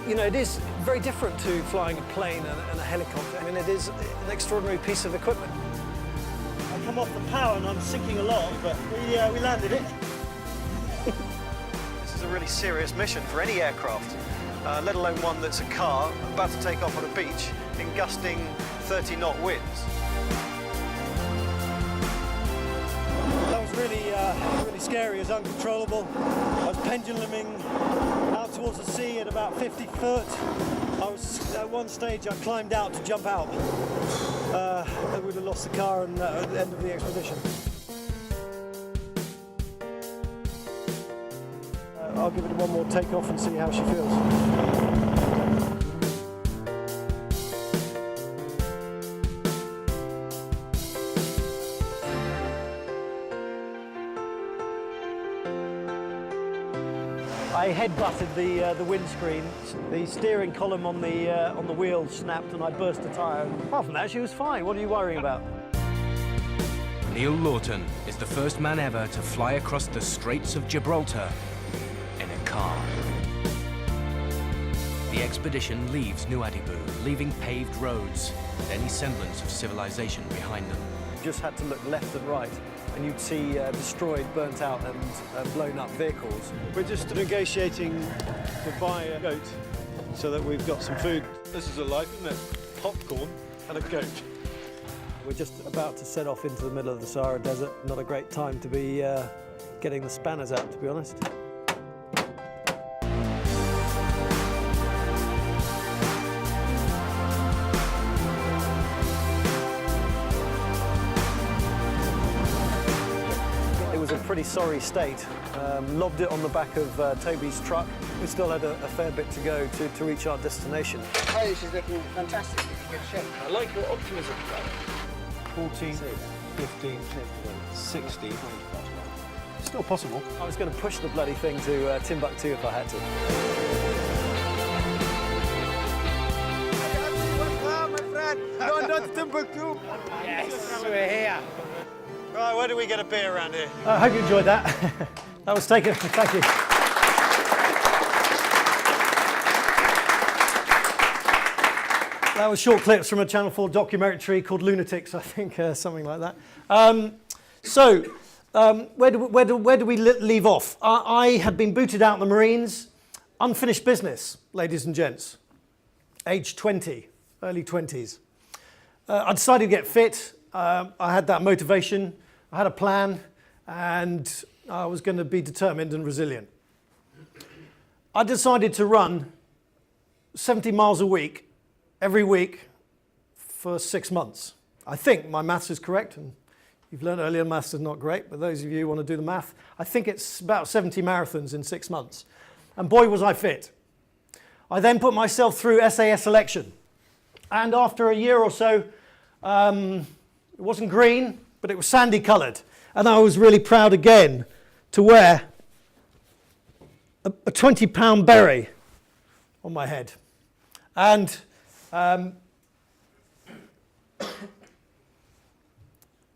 You know, it is very different to flying a plane and a helicopter. I mean, it is an extraordinary piece of equipment.
I come off the power and I'm sinking along, but we landed it.
This is a really serious mission for any aircraft, let alone one that's a car about to take off on a beach in gusting 30-knot winds.
That was really scary. It was uncontrollable. I was penduluming out towards the sea at about 50 foot. At one stage I climbed out to jump out. And we'd have lost the car at the end of the expedition. I'll give it one more takeoff and see how she feels. I head-butted the windscreen. The steering column on the wheel snapped and I burst a tyre. Apart from that, she was fine. What are you worrying about?
Neil Lawton is the first man ever to fly across the Straits of Gibraltar in a car. The expedition leaves Nouadhibou, leaving paved roads and any semblance of civilization behind them.
You just had to look left and right, and you'd see destroyed, burnt out and blown up vehicles.
We're just negotiating to buy a goat so that we've got some food. This is a life, isn't it? Popcorn and a goat. We're just about to set off into the middle of the Sahara Desert. Not a great time to be getting the spanners out, to be honest. A pretty sorry state. Lobbed it on the back of Toby's truck. We still had a fair bit to go to reach our destination.
Oh, this is looking fantastic. Good shape.
I like your optimism about it. 14, 15, 16. Still possible.
I was going to push the bloody thing to Timbuktu if I had to.
London to Timbuktu. Yes, we're here.
Right, where do we get a beer around here?
I hope you enjoyed that. That was taken. Thank you. That was short clips from a Channel 4 documentary called Lunatics, I think, something like that. Where do we leave off? I had been booted out in the Marines, unfinished business, ladies and gents, age 20, early 20s. I decided to get fit. I had that motivation, I had a plan, and I was going to be determined and resilient. I decided to run 70 miles a week, every week, for 6 months. I think my maths is correct, and you've learned earlier maths is not great, but those of you who want to do the math, I think it's about 70 marathons in 6 months. And boy, was I fit. I then put myself through SAS selection. And after a year or so, it wasn't green, but it was sandy coloured. And I was really proud again to wear a 20-pound beret on my head. And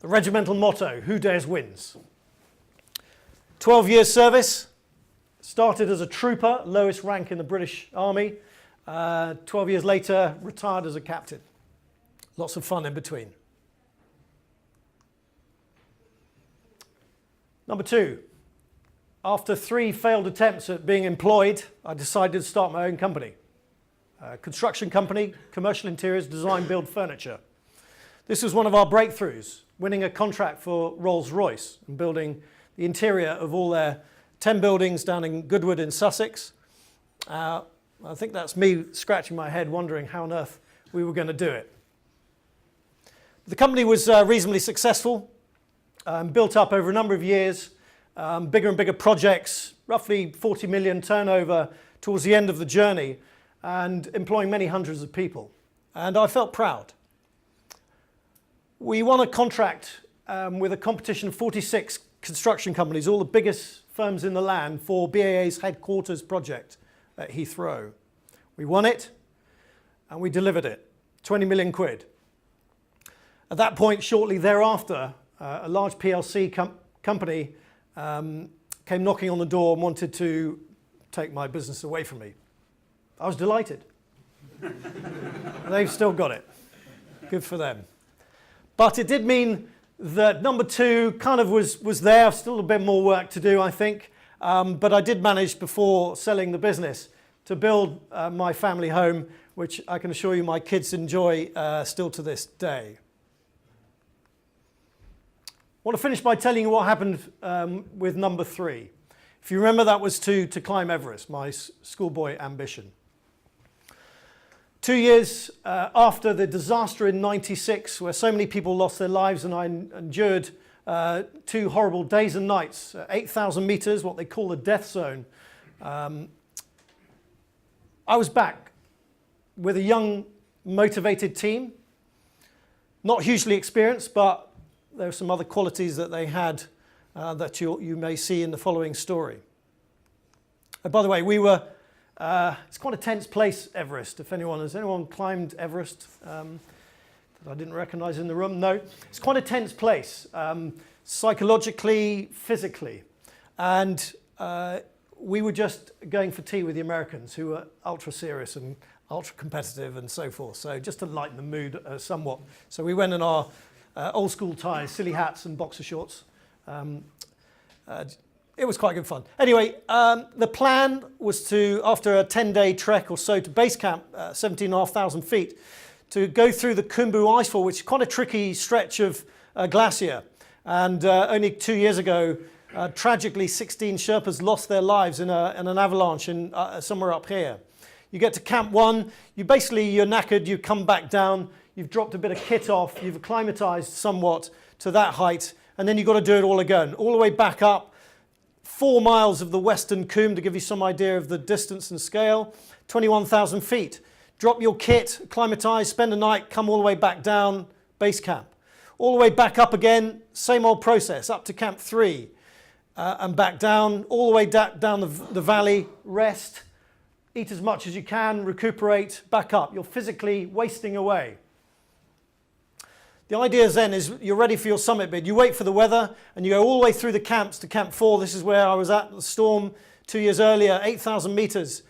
The regimental motto, who dares wins. 12 years service, started as a trooper, lowest rank in the British Army. 12 years later, retired as a captain. Lots of fun in between. Number 2, after 3 failed attempts at being employed, I decided to start my own company. A construction company, commercial interiors, design, build furniture. This was one of our breakthroughs, winning a contract for Rolls-Royce and building the interior of all their 10 buildings down in Goodwood in Sussex. I think that's me scratching my head wondering how on earth we were going to do it. The company was reasonably successful, built up over a number of years, bigger and bigger projects, roughly 40 million turnover towards the end of the journey, and employing many hundreds of people. And I felt proud. We won a contract with a competition of 46 construction companies, all the biggest firms in the land, for BAA's headquarters project at Heathrow. We won it and we delivered it, 20 million quid. At that point, shortly thereafter, a large PLC company came knocking on the door and wanted to take my business away from me. I was delighted. They've still got it. Good for them. But it did mean that number 2 kind of was there. Still a bit more work to do, I think. But I did manage, before selling the business, to build my family home, which I can assure you my kids enjoy still to this day. I want to finish by telling you what happened with number 3. If you remember, that was to climb Everest, my schoolboy ambition. 2 years after the disaster in '96, where so many people lost their lives, and I endured 2 horrible days and nights, 8,000 meters, what they call the death zone, I was back with a young, motivated team, not hugely experienced, but there are some other qualities that they had that you may see in the following story. By the way, we were, it's quite a tense place, Everest. Has anyone climbed Everest that I didn't recognize in the room? No. It's quite a tense place, psychologically, physically. And we were just going for tea with the Americans, who were ultra serious and ultra competitive and so forth. So just to lighten the mood somewhat. So we went in our old school ties, silly hats and boxer shorts. It was quite good fun. Anyway, the plan was to, after a 10-day trek or so to base camp, 17,500 feet, to go through the Khumbu Icefall, which is quite a tricky stretch of glacier. And only 2 years ago, tragically, 16 Sherpas lost their lives in an avalanche somewhere up here. You get to Camp 1, you're knackered, you come back down, you've dropped a bit of kit off, you've acclimatized somewhat to that height, and then you've got to do it all again, all the way back up, 4 miles of the Western Khum, to give you some idea of the distance and scale, 21,000 feet. Drop your kit, acclimatize, spend a night, come all the way back down, base camp. All the way back up again, same old process, up to Camp 3, and back down, all the way down the valley, rest, eat as much as you can, recuperate, back up. You're physically wasting away. The idea then is you're ready for your summit bid. You wait for the weather and you go all the way through the camps to Camp 4. This is where I was at the storm 2 years earlier, 8,000 meters,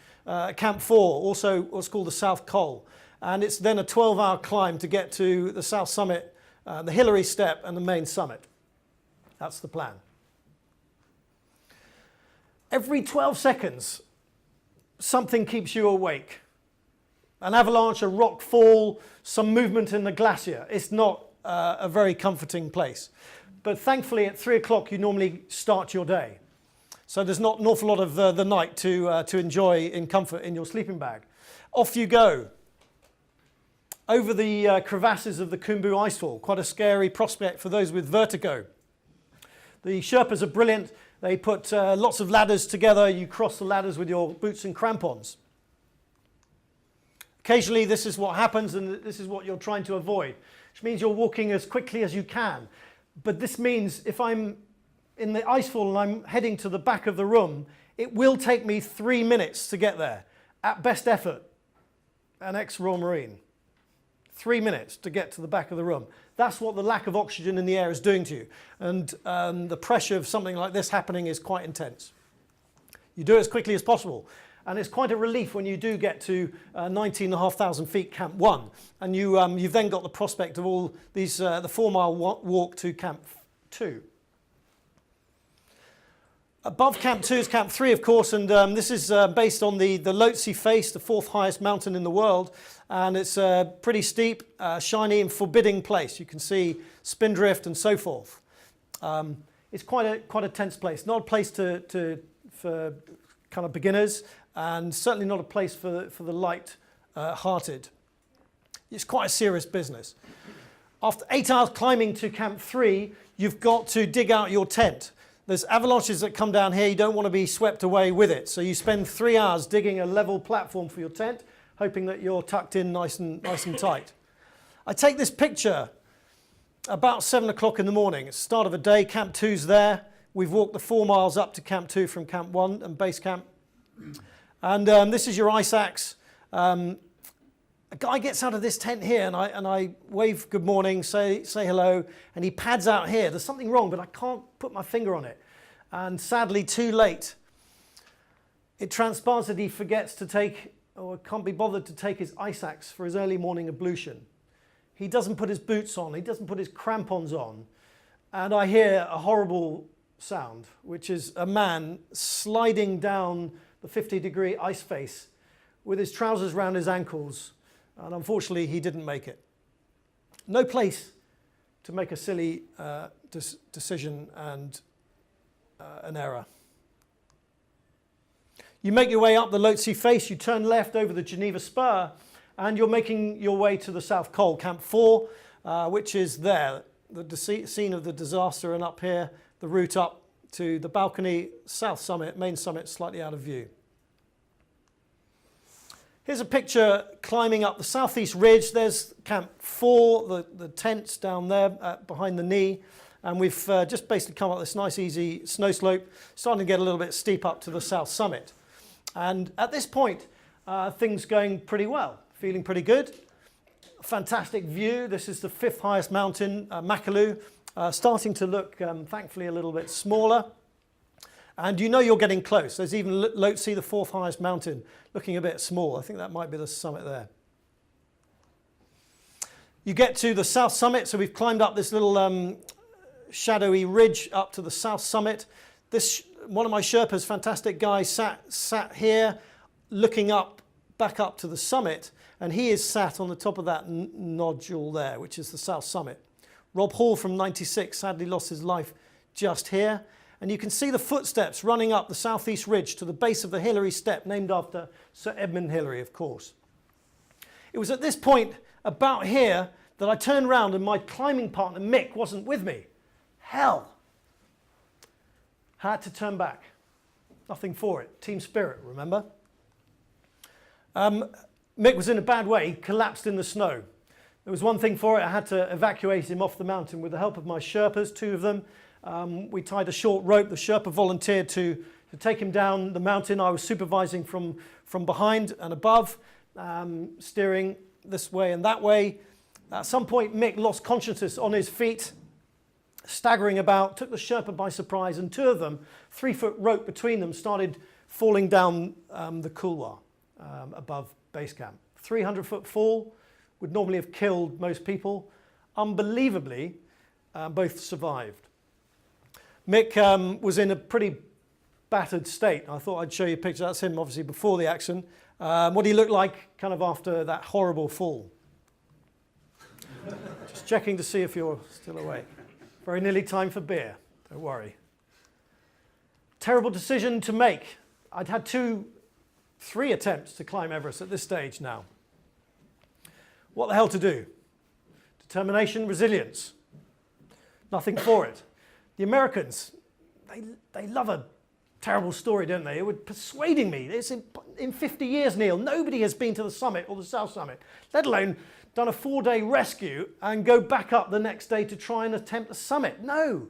Camp 4, also what's called the South Col. And it's then a 12-hour climb to get to the South Summit, the Hillary Step and the main summit. That's the plan. Every 12 seconds, something keeps you awake. An avalanche, a rock fall, some movement in the glacier. It's not a very comforting place. But thankfully at 3 o'clock you normally start your day. So there's not an awful lot of the night to enjoy in comfort in your sleeping bag. Off you go. Over the crevasses of the Khumbu Icefall, quite a scary prospect for those with vertigo. The Sherpas are brilliant. They put lots of ladders together. You cross the ladders with your boots and crampons. Occasionally this is what happens, and this is what you're trying to avoid, which means you're walking as quickly as you can. But this means if I'm in the icefall and I'm heading to the back of the room, it will take me 3 minutes to get there, at best effort, an ex-Royal Marine. 3 minutes to get to the back of the room. That's what the lack of oxygen in the air is doing to you. And the pressure of something like this happening is quite intense. You do it as quickly as possible. And it's quite a relief when you do get to 19,500 feet, Camp 1. And you've then got the prospect of all these, the 4-mile walk to Camp 2. Above Camp 2 is Camp 3, of course, and this is based on the Lhotse Face, the 4th highest mountain in the world. And it's a pretty steep, shiny and forbidding place. You can see spindrift and so forth. It's quite a tense place. Not a place for kind of beginners, and certainly not a place for the light-hearted. It's quite a serious business. After 8 hours climbing to Camp 3, you've got to dig out your tent. There's avalanches that come down here. You don't want to be swept away with it. So you spend 3 hours digging a level platform for your tent, hoping that you're tucked in nice and tight. I take this picture about 7 o'clock in the morning. It's the start of a day. Camp 2's there. We've walked the 4 miles up to Camp 2 from Camp 1 and base camp. And this is your ice axe. A guy gets out of this tent here, and I wave good morning, say hello, and he pads out here. There's something wrong, but I can't put my finger on it. And sadly, too late. It transpires that he forgets to take, or can't be bothered to take, his ice axe for his early morning ablution. He doesn't put his boots on, he doesn't put his crampons on, and I hear a horrible sound, which is a man sliding down the 50-degree ice face with his trousers round his ankles, and unfortunately he didn't make it. No place to make a silly decision and an error. You make your way up the Lhotse Face, you turn left over the Geneva Spur, and you're making your way to the South Col, Camp 4, which is there, the scene of the disaster, and up here, the route up to the balcony, south summit, main summit, slightly out of view. Here's a picture climbing up the southeast ridge. There's Camp 4, the tents down there behind the knee. And we've just basically come up this nice, easy snow slope, starting to get a little bit steep up to the south summit. And at this point, things going pretty well, feeling pretty good. Fantastic view. This is the 5th highest mountain, Makalu, starting to look, thankfully, a little bit smaller. And you know you're getting close. There's even Lhotse, the 4th highest mountain, looking a bit small. I think that might be the summit there. You get to the south summit, so we've climbed up this little shadowy ridge up to the south summit. One of my Sherpas, fantastic guy, sat here looking up, back up to the summit, and he is sat on the top of that nodule there, which is the south summit. Rob Hall from 96 sadly lost his life just here. And you can see the footsteps running up the southeast ridge to the base of the Hillary Step, named after Sir Edmund Hillary, of course. It was at this point, about here, that I turned round and my climbing partner, Mick, wasn't with me. Hell! Had to turn back. Nothing for it. Team spirit, remember? Mick was in a bad way. He collapsed in the snow. There was one thing for it. I had to evacuate him off the mountain with the help of my Sherpas, 2 of them. We tied a short rope. The Sherpa volunteered to take him down the mountain. I was supervising from behind and above, steering this way and that way. At some point, Mick lost consciousness on his feet, staggering about, took the Sherpa by surprise, and 2 of them, 3-foot rope between them, started falling down the couloir above base camp. 300-foot fall would normally have killed most people. Unbelievably, both survived. Mick was in a pretty battered state. I thought I'd show you a picture. That's him, obviously, before the action. What he looked like kind of after that horrible fall. Just checking to see if you're still awake. Very nearly time for beer. Don't worry. Terrible decision to make. I'd had 3 attempts to climb Everest at this stage now. What the hell to do? Determination, resilience. Nothing for it. The Americans, they love a terrible story, don't they? It was persuading me. It's in 50 years, Neil, nobody has been to the summit or the South Summit, let alone done a 4-day rescue and go back up the next day to try and attempt the summit. No,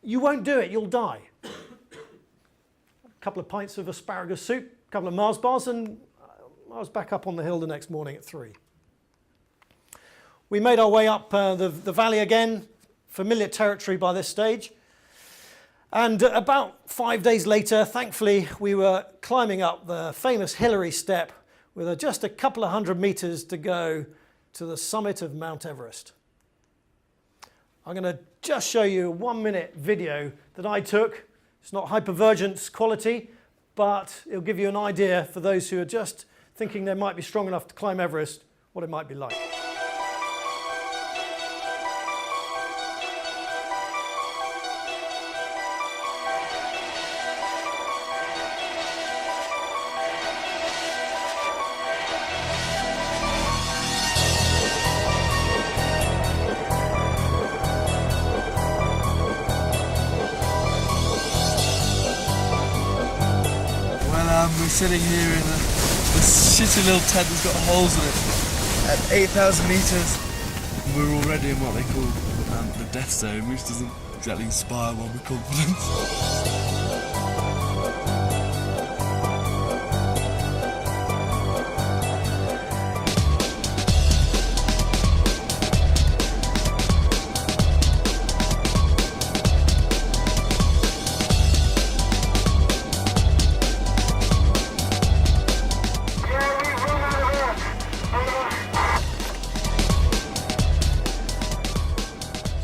you won't do it. You'll die. A couple of pints of asparagus soup, a couple of Mars bars, and I was back up on the hill the next morning at 3. we made our way up the valley again, familiar territory by this stage. And about 5 days later, thankfully, we were climbing up the famous Hillary Step with just a couple of 100 meters to go to the summit of Mount Everest. I'm going to just show you a 1-minute video that I took. It's not Hypervergence quality, but it'll give you an idea for those who are just thinking they might be strong enough to climb Everest, what it might be like.
We're sitting here in a shitty little tent that's got holes in it at 8,000 metres. We're already in what they call the death zone, which doesn't exactly inspire one with confidence.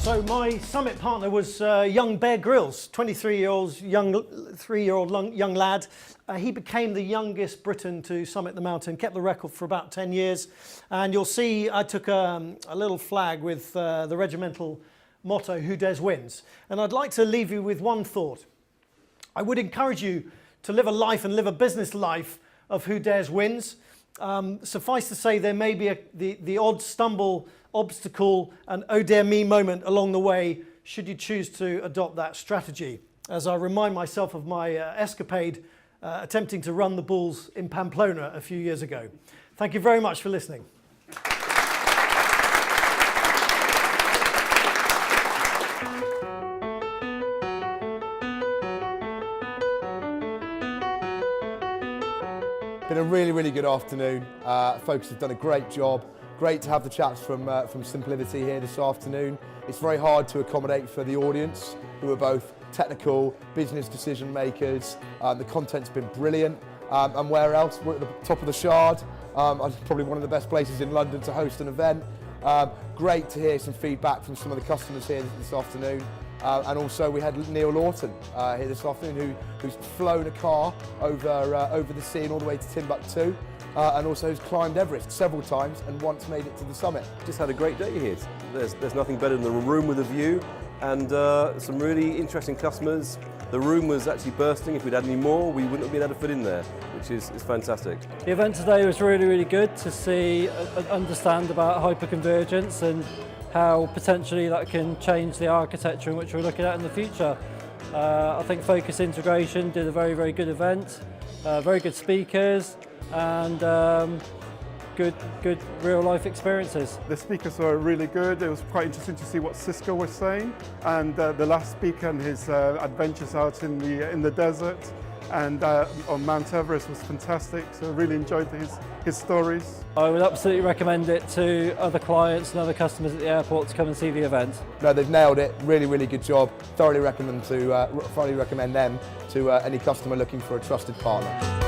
So my summit partner was young Bear Grylls, 23-year-old young lad. He became the youngest Briton to summit the mountain, kept the record for about 10 years. And you'll see I took a little flag with the regimental motto, "Who Dares Wins." And I'd like to leave you with one thought. I would encourage you to live a life and live a business life of who dares wins. Suffice to say, there may be the odd stumble, obstacle and oh dear me moment along the way should you choose to adopt that strategy. As I remind myself of my escapade attempting to run the bulls in Pamplona a few years ago. Thank you very much for listening.
Been a really, really good afternoon. Folks have done a great job. Great to have the chaps from SimpliVity here this afternoon. It's very hard to accommodate for the audience, who are both technical, business decision makers. The content's been brilliant. And where else? We're at the top of the Shard. Probably one of the best places in London to host an event. Great to hear some feedback from some of the customers here this afternoon. And also we had Neil Lawton here this afternoon, who's flown a car over the sea and all the way to Timbuktu, and also has climbed Everest several times and once made it to the summit.
Just had a great day here. There's nothing better than a room with a view and some really interesting customers. The room was actually bursting. If we'd had any more, we wouldn't have been able to fit in there, which is fantastic.
The event today was really, really good to see and understand about hyperconvergence and how potentially that can change the architecture in which we're looking at in the future. I think Focus Integration did a very, very good event, very good speakers and good real-life experiences.
The speakers were really good. It was quite interesting to see what Cisco was saying, and the last speaker and his adventures out in the desert and on Mount Everest was fantastic. So I really enjoyed his stories.
I would absolutely recommend it to other clients and other customers at the airport to come and see the event.
No, they've nailed it. Really, really good job. Thoroughly recommend them to any customer looking for a trusted partner.